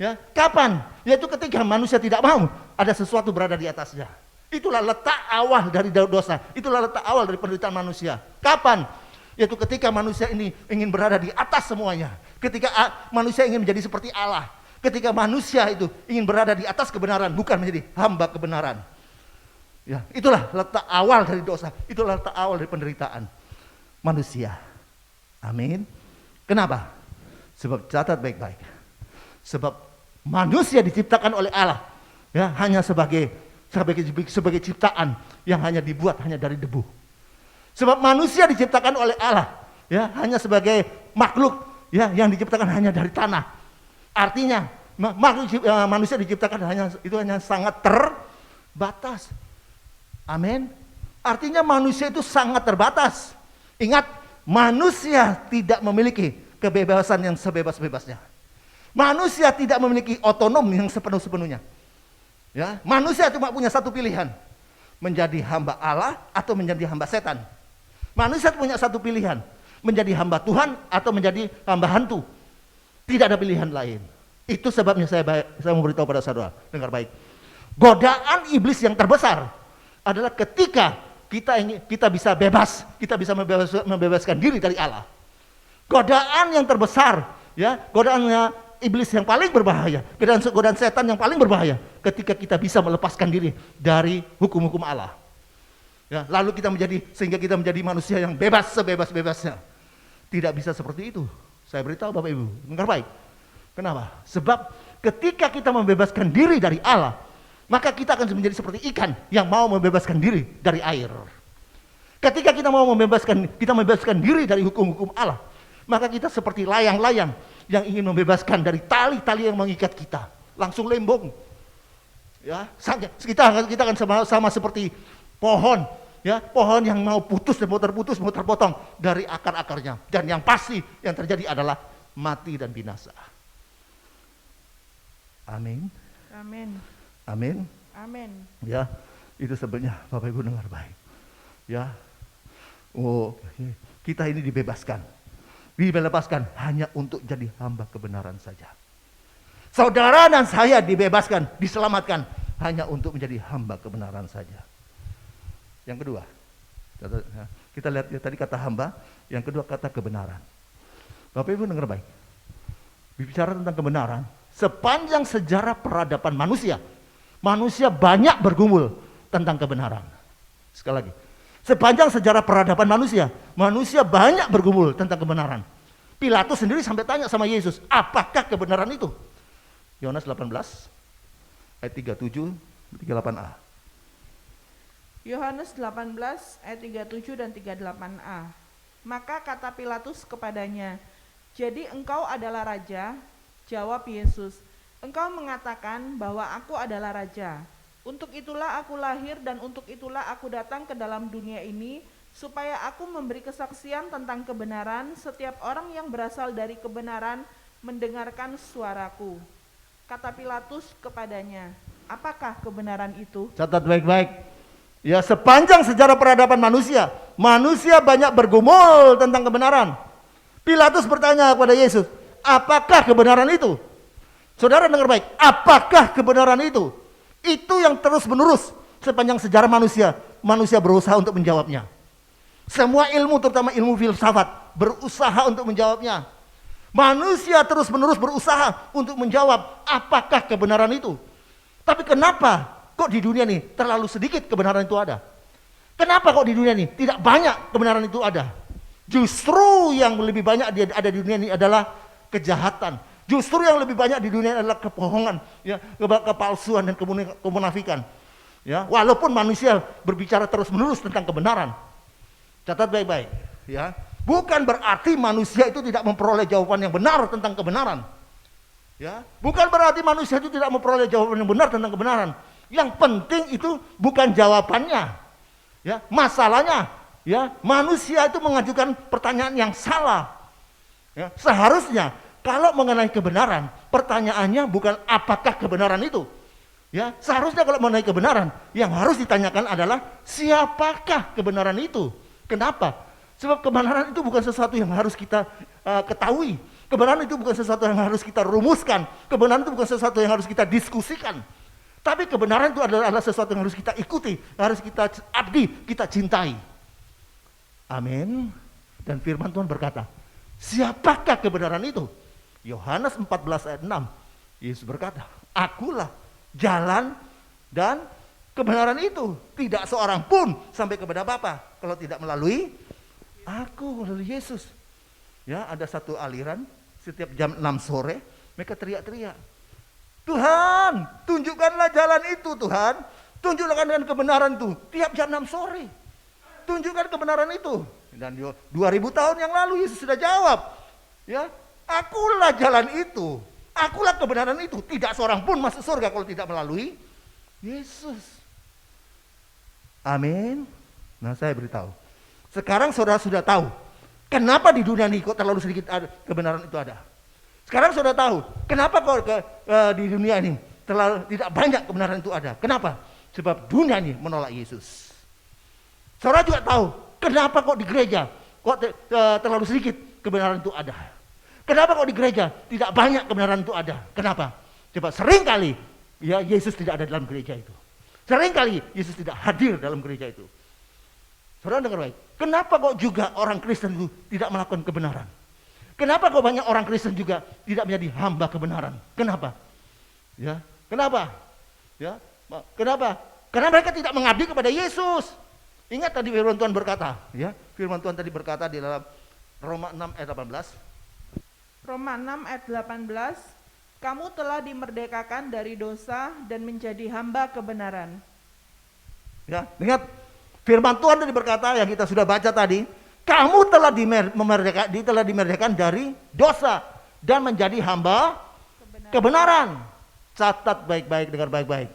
Ya, kapan? Yaitu ketika manusia tidak mau ada sesuatu berada di atasnya. Itulah letak awal dari dosa. Itulah letak awal dari penderitaan manusia. Kapan? Yaitu ketika manusia ini ingin berada di atas semuanya. Ketika manusia ingin menjadi seperti Allah. Ketika manusia itu ingin berada di atas kebenaran, bukan menjadi hamba kebenaran. Ya, itulah letak awal dari dosa, itulah letak awal dari penderitaan manusia. Amin. Kenapa? Sebab catat baik-baik. Sebab manusia diciptakan oleh Allah, ya, hanya sebagai ciptaan yang hanya dibuat hanya dari debu. Sebab manusia diciptakan oleh Allah, ya, hanya sebagai makhluk, ya, yang diciptakan hanya dari tanah. Artinya manusia diciptakan hanya sangat terbatas. Amin. Artinya manusia itu sangat terbatas. Ingat, manusia tidak memiliki kebebasan yang sebebas-bebasnya. Manusia tidak memiliki otonom yang sepenuh-sepenuhnya. Ya, manusia cuma punya satu pilihan, menjadi hamba Allah atau menjadi hamba setan. Manusia punya satu pilihan, menjadi hamba Tuhan atau menjadi hamba hantu. Tidak ada pilihan lain. Itu sebabnya saya memberitahu pada saudara, dengar baik. Godaan iblis yang terbesar adalah ketika kita bisa bebas, kita bisa membebaskan diri dari Allah. Godaan yang terbesar, ya, godaannya iblis yang paling berbahaya, godaan setan yang paling berbahaya, ketika kita bisa melepaskan diri dari hukum-hukum Allah. Ya, lalu sehingga kita menjadi manusia yang bebas sebebas-bebasnya. Tidak bisa seperti itu. Saya beritahu Bapak Ibu, dengar baik. Kenapa? Sebab ketika kita membebaskan diri dari Allah, maka kita akan menjadi seperti ikan yang mau membebaskan diri dari air. Ketika kita membebaskan diri dari hukum-hukum Allah, maka kita seperti layang-layang yang ingin membebaskan dari tali-tali yang mengikat kita, langsung lembong. Ya, kita akan sama seperti pohon, ya, pohon yang mau putus dan mau terpotong dari akar-akarnya, dan yang pasti yang terjadi adalah mati dan binasa. Amin. Amin. Amin. Amin. Ya, itu sebenarnya Bapak Ibu dengar baik. Ya, kita ini dilepaskan hanya untuk jadi hamba kebenaran saja. Saudara dan saya dibebaskan, diselamatkan hanya untuk menjadi hamba kebenaran saja. Yang kedua, kita lihat ya, tadi kata hamba, yang kedua kata kebenaran. Bapak Ibu dengar baik. Bicara tentang kebenaran, sepanjang sejarah peradaban manusia banyak bergumul tentang kebenaran. Sekali lagi, sepanjang sejarah peradaban manusia banyak bergumul tentang kebenaran. Pilatus sendiri sampai tanya sama Yesus, apakah kebenaran itu? Yohanes 18 ayat 37 38a. Yohanes 18 ayat 37 dan 38a. Maka kata Pilatus kepadanya, "Jadi engkau adalah raja?" Jawab Yesus, "Engkau mengatakan bahwa aku adalah raja. Untuk itulah aku lahir dan untuk itulah aku datang ke dalam dunia ini, supaya aku memberi kesaksian tentang kebenaran. Setiap orang yang berasal dari kebenaran mendengarkan suaraku." Kata Pilatus kepadanya, "Apakah kebenaran itu?" Catat baik-baik. Ya, sepanjang sejarah peradaban manusia banyak bergumul tentang kebenaran. Pilatus bertanya kepada Yesus, apakah kebenaran itu? Saudara dengar baik, apakah kebenaran itu? Itu yang terus menerus sepanjang sejarah manusia berusaha untuk menjawabnya. Semua ilmu, terutama ilmu filsafat, berusaha untuk menjawabnya. Manusia terus menerus berusaha untuk menjawab apakah kebenaran itu. Tapi kenapa kok di dunia ini terlalu sedikit kebenaran itu ada? Kenapa kok di dunia ini tidak banyak kebenaran itu ada? Justru yang lebih banyak ada di dunia ini adalah kejahatan. Justru yang lebih banyak di dunia adalah kebohongan, ya, kepalsuan dan kemunafikan. Ya, walaupun manusia berbicara terus-menerus tentang kebenaran. Catat baik-baik, ya. Bukan berarti manusia itu tidak memperoleh jawaban yang benar tentang kebenaran. Ya, bukan berarti manusia itu tidak memperoleh jawaban yang benar tentang kebenaran. Yang penting itu bukan jawabannya. Ya, masalahnya, ya, manusia itu mengajukan pertanyaan yang salah. Ya, seharusnya kalau mengenai kebenaran, pertanyaannya bukan apakah kebenaran itu. Ya, seharusnya kalau mengenai kebenaran, yang harus ditanyakan adalah siapakah kebenaran itu? Kenapa? Sebab kebenaran itu bukan sesuatu yang harus kita ketahui. Kebenaran itu bukan sesuatu yang harus kita rumuskan. Kebenaran itu bukan sesuatu yang harus kita diskusikan. Tapi kebenaran itu adalah sesuatu yang harus kita ikuti, harus kita abdi, kita cintai. Amin. Dan firman Tuhan berkata, siapakah kebenaran itu? Yohanes 14 ayat 6. Yesus berkata, akulah jalan dan kebenaran itu. Tidak seorang pun sampai kepada Bapa kalau tidak melalui aku, melalui Yesus. Ya, ada satu aliran setiap jam 6 sore mereka teriak-teriak, Tuhan, tunjukkanlah jalan itu Tuhan. Tunjukkan dengan kebenaran itu tiap jam 6 sore. Tunjukkan kebenaran itu. Dan 2000 tahun yang lalu Yesus sudah jawab, ya, akulah jalan itu, akulah kebenaran itu. Tidak seorang pun masuk surga kalau tidak melalui Yesus. Amin. Nah, saya beritahu. Sekarang saudara sudah tahu kenapa di dunia ini kok terlalu sedikit kebenaran itu ada. Sekarang saudara tahu kenapa kok di dunia ini terlalu tidak banyak kebenaran itu ada. Kenapa? Sebab dunia ini menolak Yesus. Saudara juga tahu kenapa kok di gereja kok terlalu sedikit kebenaran itu ada. Kenapa kok di gereja tidak banyak kebenaran itu ada? Kenapa? Coba seringkali ya Yesus tidak ada dalam gereja itu. Seringkali Yesus tidak hadir dalam gereja itu. Saudara dengar baik. Kenapa kok juga orang Kristen itu tidak melakukan kebenaran? Kenapa kok banyak orang Kristen juga tidak menjadi hamba kebenaran? Kenapa? Ya, kenapa? Ya, kenapa? Karena mereka tidak mengabdi kepada Yesus. Ingat tadi firman Tuhan berkata, ya, firman Tuhan tadi berkata di dalam Roma 6 ayat 18. Roma 6 ayat 18, kamu telah dimerdekakan dari dosa dan menjadi hamba kebenaran. Ya, ingat firman Tuhan tadi berkata yang kita sudah baca tadi, kamu telah dimerdekakan dari dosa dan menjadi hamba kebenaran. Catat baik-baik, dengar baik-baik.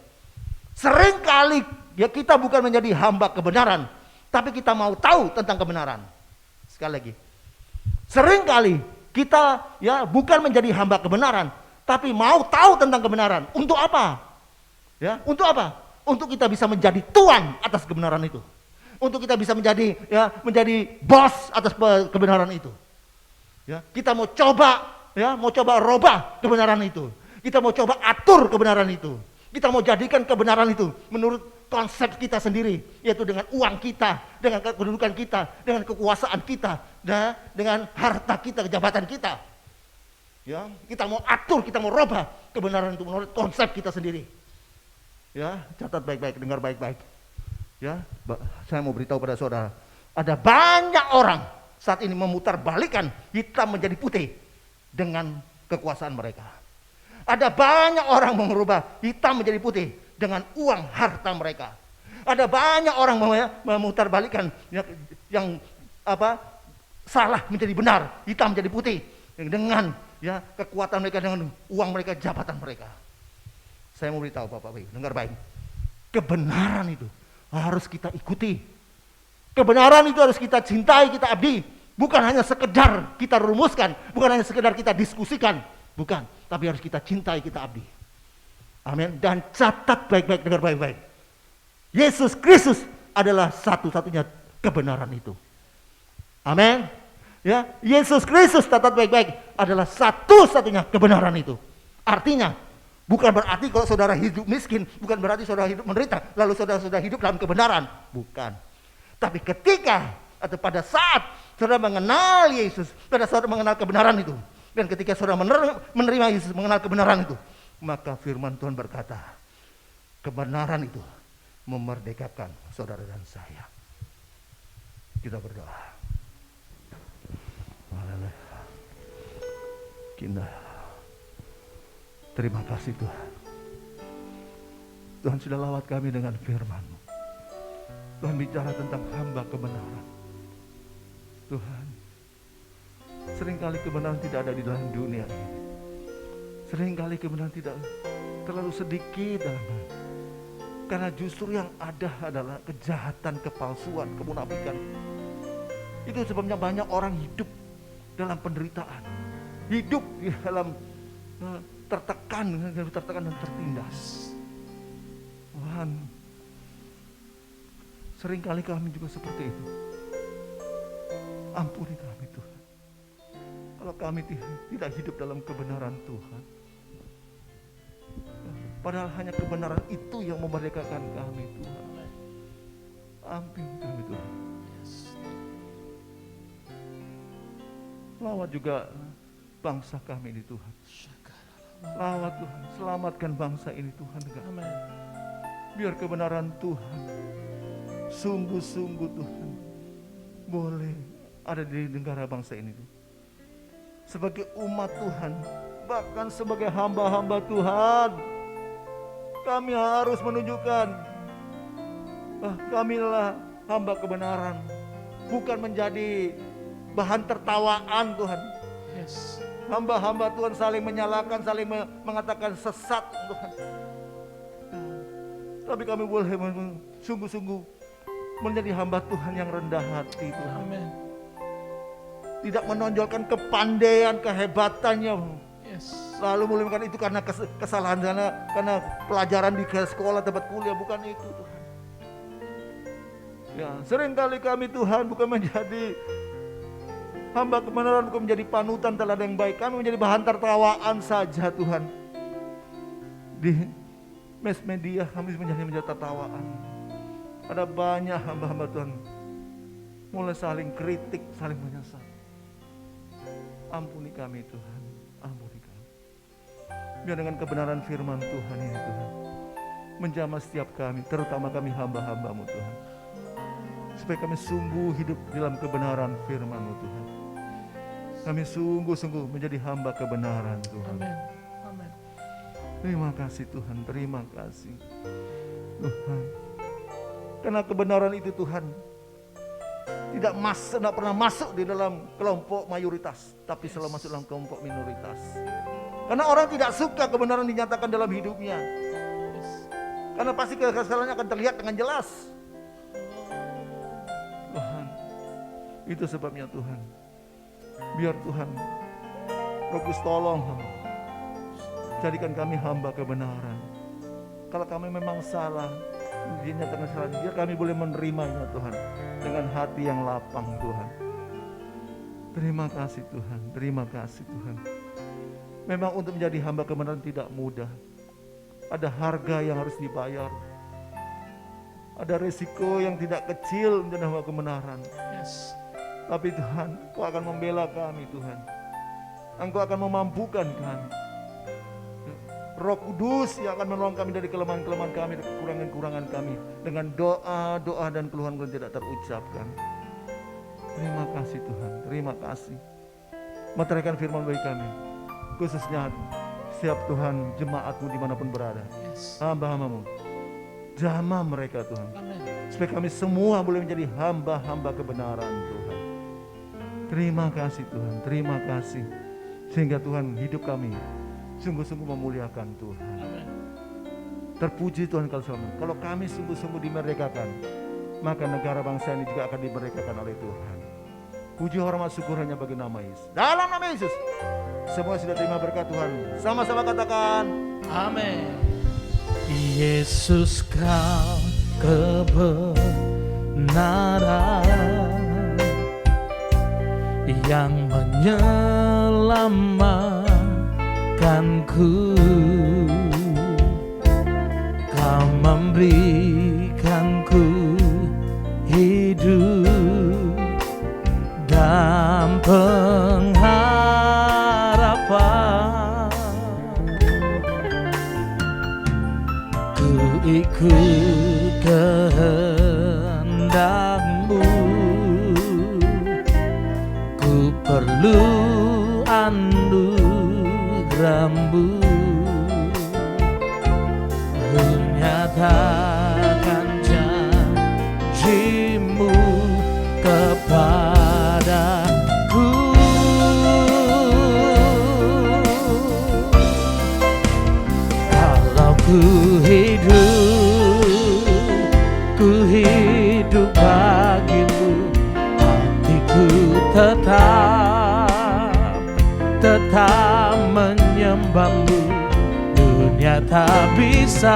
Seringkali ya kita bukan menjadi hamba kebenaran, tapi kita mau tahu tentang kebenaran. Sekali lagi, seringkali kita ya bukan menjadi hamba kebenaran, tapi mau tahu tentang kebenaran. Untuk apa? Ya, untuk apa? Untuk kita bisa menjadi tuan atas kebenaran itu. Untuk kita bisa menjadi bos atas kebenaran itu. Ya, kita mau coba robah kebenaran itu. Kita mau coba atur kebenaran itu. Kita mau jadikan kebenaran itu menurut konsep kita sendiri, yaitu dengan uang kita, dengan kedudukan kita, dengan kekuasaan kita, dengan harta kita, kejabatan kita. Ya, kita mau atur, kita mau robah kebenaran itu menurut konsep kita sendiri. Ya, catat baik-baik, dengar baik-baik. Ya, saya mau beritahu pada saudara, ada banyak orang saat ini memutarbalikkan hitam menjadi putih dengan kekuasaan mereka. Ada banyak orang mengubah hitam menjadi putih dengan uang harta mereka. Ada banyak orang memutarbalikkan yang salah menjadi benar, hitam menjadi putih dengan ya kekuatan mereka, dengan uang mereka, jabatan mereka. Saya mau beritahu Bapak-Ibu, dengar baik. Kebenaran itu harus kita ikuti. Kebenaran itu harus kita cintai, kita abdi. Bukan hanya sekedar kita rumuskan, bukan hanya sekedar kita diskusikan, bukan, tapi harus kita cintai, kita abdi. Amin. Dan catat baik-baik, dengar baik-baik. Yesus Kristus adalah satu-satunya kebenaran itu. Amin. Ya, Yesus Kristus, catat baik-baik, adalah satu-satunya kebenaran itu. Artinya, bukan berarti kalau saudara hidup miskin, bukan berarti saudara hidup menderita, lalu saudara hidup dalam kebenaran. Bukan. Tapi ketika atau pada saat saudara mengenal Yesus, pada saat mengenal kebenaran itu, dan ketika saudara menerima Yesus, mengenal kebenaran itu, maka firman Tuhan berkata, kebenaran itu memerdekakan saudara dan saya. Kita berdoa. Haleluya. Kita terima kasih Tuhan. Tuhan sudah lawat kami dengan firman-Mu. Tuhan bicara tentang hamba kebenaran. Tuhan, seringkali kebenaran tidak ada di dalam dunia ini. Seringkali kebenaran tidak terlalu sedikit dalam dunia. Karena justru yang ada adalah kejahatan, kepalsuan, kemunafikan. Itu sebabnya banyak orang hidup dalam penderitaan. Hidup di dalam tertekan dan tertindas. Tuhan, seringkali kami juga seperti itu. Ampuni kami Tuhan. Kalau kami tidak hidup dalam kebenaran Tuhan. Padahal hanya kebenaran itu yang memerdekakan kami Tuhan. Ampuni kami Tuhan. Lawat juga bangsa kami ini Tuhan. Lawat Tuhan, selamatkan bangsa ini Tuhan. Amin. Biar kebenaran Tuhan sungguh-sungguh Tuhan boleh ada di negara bangsa ini. Sebagai umat Tuhan, bahkan sebagai hamba-hamba Tuhan, kami harus menunjukkan kamilah hamba kebenaran, bukan menjadi bahan tertawaan Tuhan. Yes. Hamba-hamba Tuhan saling menyalahkan, saling mengatakan sesat Tuhan. Tapi kami boleh sungguh-sungguh menjadi hamba Tuhan yang rendah hati Tuhan. Amin. Tidak menonjolkan kepandaian, kehebatannya. Yes. Lalu melihatkan itu karena kesalahan, karena pelajaran di sekolah, tempat kuliah, bukan itu Tuhan. Ya, seringkali kami Tuhan bukan menjadi hamba kebenaran, bukan menjadi panutan teladan yang baik. Kami menjadi bahan tertawaan saja Tuhan. Di mass media kami menjadi tertawaan. Ada banyak hamba-hamba Tuhan mulai saling kritik, saling menyesal. Ampuni kami Tuhan, ampuni kami. Biar dengan kebenaran firman Tuhan ini Tuhan menjamah setiap kami, terutama kami hamba-hamba-Mu Tuhan. Supaya kami sungguh hidup dalam kebenaran firman-Mu Tuhan. Kami sungguh-sungguh menjadi hamba kebenaran Tuhan. Amin. Amin. Terima kasih Tuhan, terima kasih Tuhan. Karena kebenaran itu Tuhan tidak pernah masuk di dalam kelompok mayoritas, tapi selalu masuk dalam kelompok minoritas. Karena orang tidak suka kebenaran dinyatakan dalam hidupnya. Karena pasti kesalahannya akan terlihat dengan jelas. Tuhan, itu sebabnya Tuhan, biar Tuhan Roh Kudus tolong jadikan kami hamba kebenaran. Kalau kami memang salah, dinyatakan salah, biar kami boleh menerimanya Tuhan dengan hati yang lapang Tuhan. Terima kasih Tuhan, terima kasih Tuhan. Memang untuk menjadi hamba kebenaran tidak mudah. Ada harga yang harus dibayar. Ada resiko yang tidak kecil menjadi hamba kebenaran. Yes. Tapi Tuhan, Engkau akan membela kami Tuhan. Engkau akan memampukan kami. Roh Kudus yang akan menolong kami dari kelemahan-kelemahan kami, dari kekurangan-kekurangan kami. Dengan doa-doa dan keluhan yang tidak terucapkan. Terima kasih Tuhan, terima kasih. Meteraikan firman bagi kami. Khususnya setiap Tuhan jemaat-Mu dimanapun berada. Yes. Hamba-hamba-Mu. Jamah mereka Tuhan. Amin. Supaya kami semua boleh menjadi hamba-hamba kebenaran Tuhan. Terima kasih Tuhan, terima kasih. Sehingga Tuhan hidup kami sungguh-sungguh memuliakan Tuhan. Amin. Terpuji Tuhan kalau kami sungguh-sungguh dimerdekakan, maka negara bangsa ini juga akan dimerdekakan oleh Tuhan. Puji hormat syukur hanya bagi nama Yesus. Dalam nama Yesus, semua sudah terima berkat Tuhan. Sama-sama katakan, Amin. Yesus kau kebenaran yang menyelamatkanku. Kau memberikanku hidup dan pengharapan. Ku ikut kehendak-Mu, ku perlu anugerah-Mu, ku nyatakan janji-Mu kepadaku. Kalau ku hidup bagi-Mu, hatiku tetap menyembah-Mu. Dunia tak bisa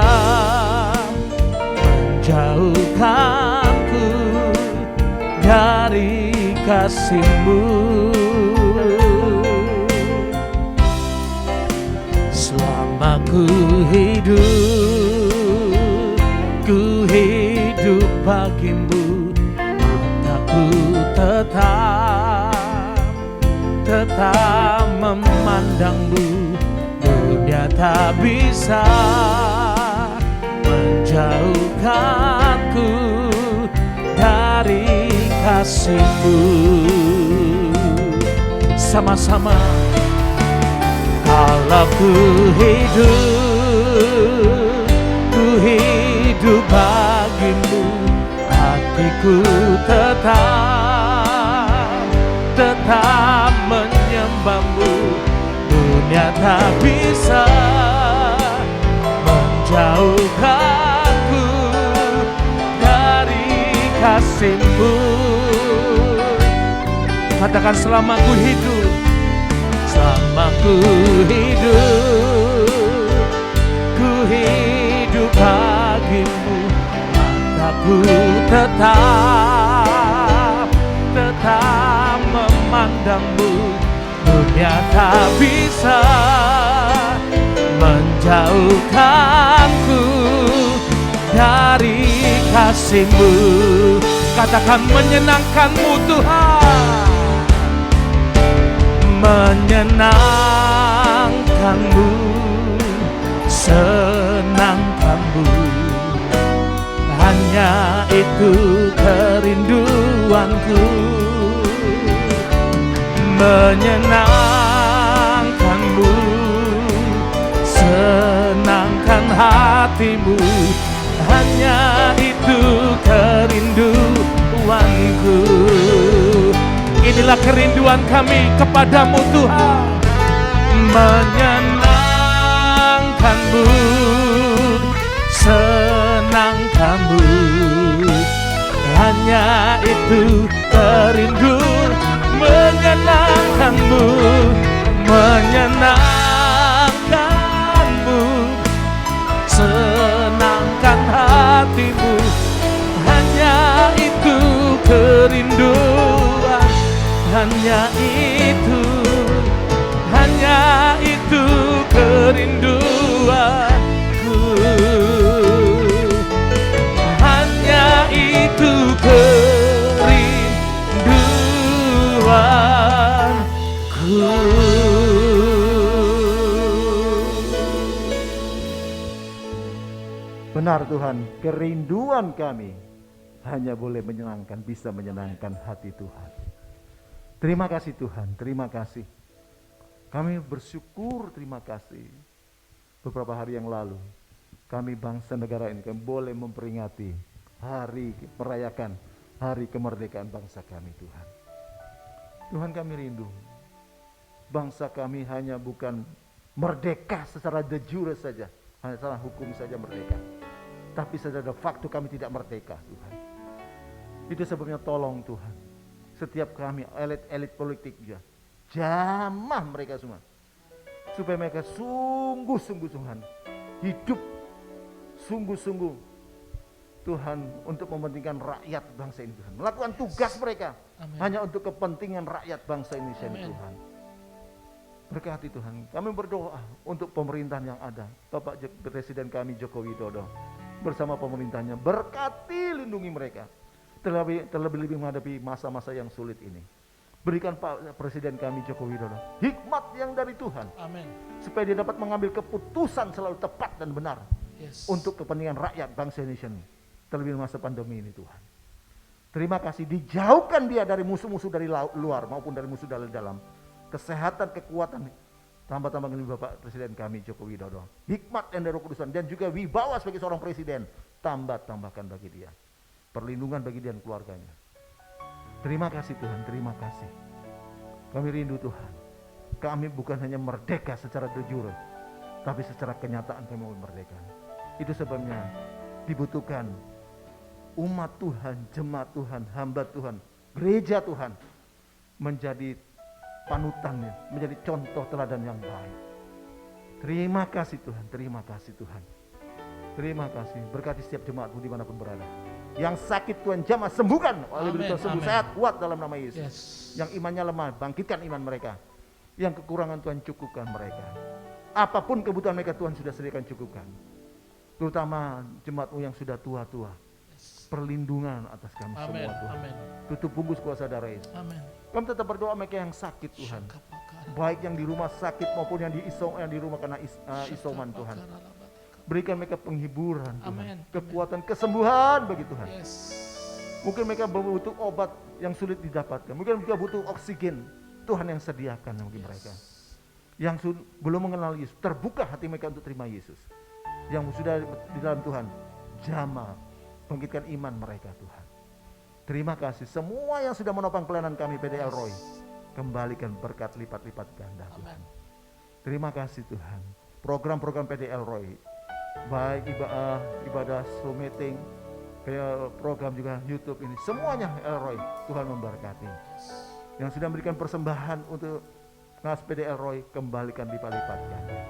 menjauhkanku dari kasih-Mu. Selama ku hidup bagi-Mu, mataku tetap memandang-Mu. Dunia tak bisa menjauhkanku dari kasih-Mu. Sama-sama. Kalau ku hidup bagi-Mu, hatiku tetap menyembah-Mu. Dunia tak bisa menjauhkanku dari kasih-Mu. Katakan selama ku hidup bagi-Mu, mataku tetap memandang-Mu. Dunia tak bisa menjauhkanku dari kasih-Mu. Katakan menyenangkan-Mu Tuhan, menyenangkan-Mu, senangkan-Mu. Hanya itu kerinduanku, menyenangkan-Mu, senangkan hati-Mu. Hanya itu kerinduanku. Inilah kerinduan kami kepadamu Tuhan, menyenangkan-Mu, senangkan-Mu. Hanya itu kerindu, menyenangkan-Mu, menyenangkan-Mu, senangkan hati-Mu. Hanya itu kerinduan, hanya itu kerinduanku, hanya itu kerinduanku. Benar Tuhan, kerinduan kami hanya boleh menyenangkan, bisa menyenangkan hati Tuhan. Terima kasih Tuhan, terima kasih. Kami bersyukur, terima kasih. Beberapa hari yang lalu, kami bangsa negara ini kami boleh memperingati merayakan hari kemerdekaan bangsa kami Tuhan. Tuhan kami rindu, bangsa kami hanya bukan merdeka secara de jure saja, hanya secara hukum saja merdeka. Tapi secara de facto kami tidak merdeka Tuhan. Itu sebabnya tolong Tuhan, setiap kami elit-elit politik juga, jamah mereka semua, supaya mereka sungguh-sungguh hidup sungguh-sungguh Tuhan untuk mementingkan rakyat bangsa ini Tuhan, melakukan tugas mereka. Amen. Hanya untuk kepentingan rakyat bangsa Indonesia ini Tuhan. Berkati Tuhan, kami berdoa untuk pemerintahan yang ada, Bapak Presiden kami Joko Widodo bersama pemerintahnya, berkati, lindungi mereka terlebih menghadapi masa-masa yang sulit ini. Berikan Pak Presiden kami Joko Widodo hikmat yang dari Tuhan. Amin. Supaya dia dapat mengambil keputusan selalu tepat dan benar. Yes. Untuk kepentingan rakyat bangsa Indonesia ini, terlebih masa pandemi ini Tuhan. Terima kasih, dijauhkan dia dari musuh-musuh dari luar maupun dari musuh dari dalam. Kesehatan, kekuatan, tambah-tambah ini Bapak Presiden kami Joko Widodo. Hikmat yang dari Roh Kudus dan juga wibawa sebagai seorang presiden, tambahkan bagi dia. Perlindungan bagi dia dan keluarganya. Terima kasih Tuhan, terima kasih. Kami rindu Tuhan. Kami bukan hanya merdeka secara de jure, tapi secara kenyataan kami mau merdeka. Itu sebabnya dibutuhkan umat Tuhan, jemaat Tuhan, hamba Tuhan, gereja Tuhan menjadi panutannya, menjadi contoh teladan yang baik. Terima kasih Tuhan, terima kasih Tuhan. Terima kasih, berkati setiap jemaatmu dimanapun berada. Yang sakit Tuhan jamah sembuhkan, oleh berita sembuh sehat kuat dalam nama Yesus. Yes. Yang imannya lemah, bangkitkan iman mereka. Yang kekurangan Tuhan cukupkan mereka. Apapun kebutuhan mereka Tuhan sudah sediakan cukupkan. Terutama jemaatmu yang sudah tua-tua. Yes. Perlindungan atas kami semua Tuhan. Amen. Tutup bungkus kuasa darah Yesus. Amen. Kami tetap berdoa mereka yang sakit Tuhan. baik yang di rumah sakit maupun yang di rumah kena isoman Tuhan. Berikan mereka penghiburan Tuhan, Amin. kekuatan, kesembuhan bagi Tuhan. Yes. Mungkin mereka butuh obat yang sulit didapatkan, mungkin mereka butuh oksigen, Tuhan yang sediakan bagi mereka. Yang belum mengenal Yesus, terbuka hati mereka untuk terima Yesus. Yang sudah di dalam Tuhan, jamah, bangkitkan iman mereka Tuhan. Terima kasih semua yang sudah menopang pelayanan kami PDL Roy, kembalikan berkat lipat-lipat ganda Tuhan. Terima kasih Tuhan. Program-program PDL Roy, baik ibadah Zoom meeting, program juga YouTube ini, semuanya Elroy, Tuhan memberkati. Yang sudah memberikan persembahan untuk Ngas PDL Roy, kembalikan lipat-lipat ganda.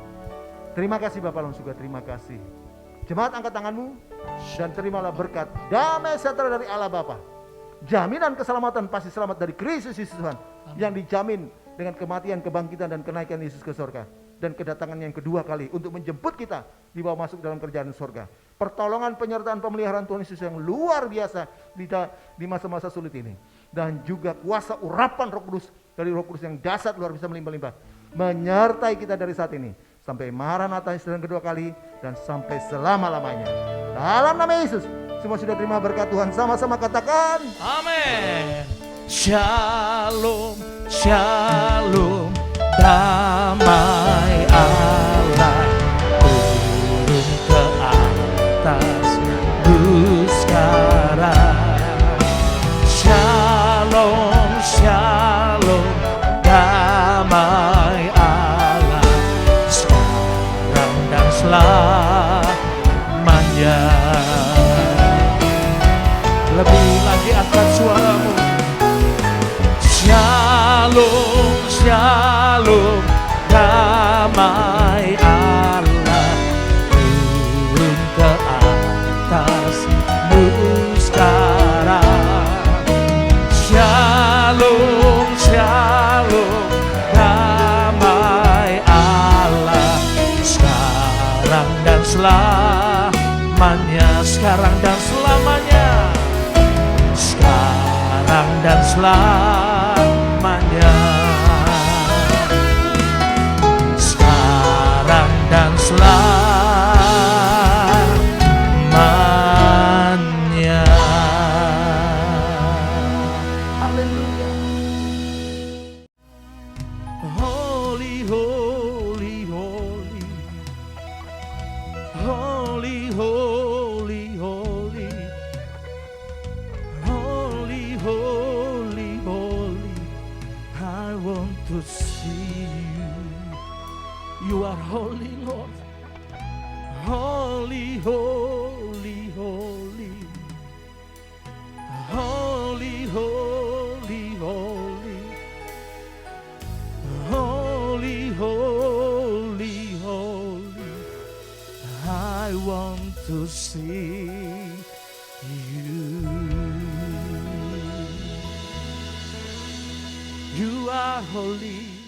Terima kasih Bapak dalam surga, terima kasih. Jemaat angkat tanganmu dan terimalah berkat damai sejahtera dari Allah Bapa. Jaminan keselamatan pasti selamat dari Kristus Yesus Tuhan, yang dijamin dengan kematian, kebangkitan dan kenaikan Yesus ke surga, dan kedatangan yang kedua kali untuk menjemput kita dibawa masuk dalam kerajaan surga. Pertolongan, penyertaan, pemeliharaan Tuhan Yesus yang luar biasa di masa-masa sulit ini, dan juga kuasa urapan Roh Kudus dari Roh Kudus yang dahsyat luar biasa melimpah-limpah menyertai kita dari saat ini sampai Maranatha yang kedua kali dan sampai selama-lamanya. Dalam nama Yesus, semua sudah terima berkat Tuhan, sama-sama katakan Amin. Shalom, shalom, damai Allah turun ke atas bumi sekarang. Shalom, shalom, damai Allah sekarang dan selamanya. Lebih lagi angkat suaramu. Shalom, shalom, damai Allah turun ke atasmu sekarang. Shalom, shalom, damai Allah sekarang dan selamanya, sekarang dan selamanya, sekarang dan selamanya, sekarang dan selamanya. Haleluya. Holy, holy, holy, holy, holy, holy, holy, holy, holy. I want to see you. You are holy, Lord. Holy, holy, holy, holy, holy, holy, holy, holy, holy. I want to see you. You are holy.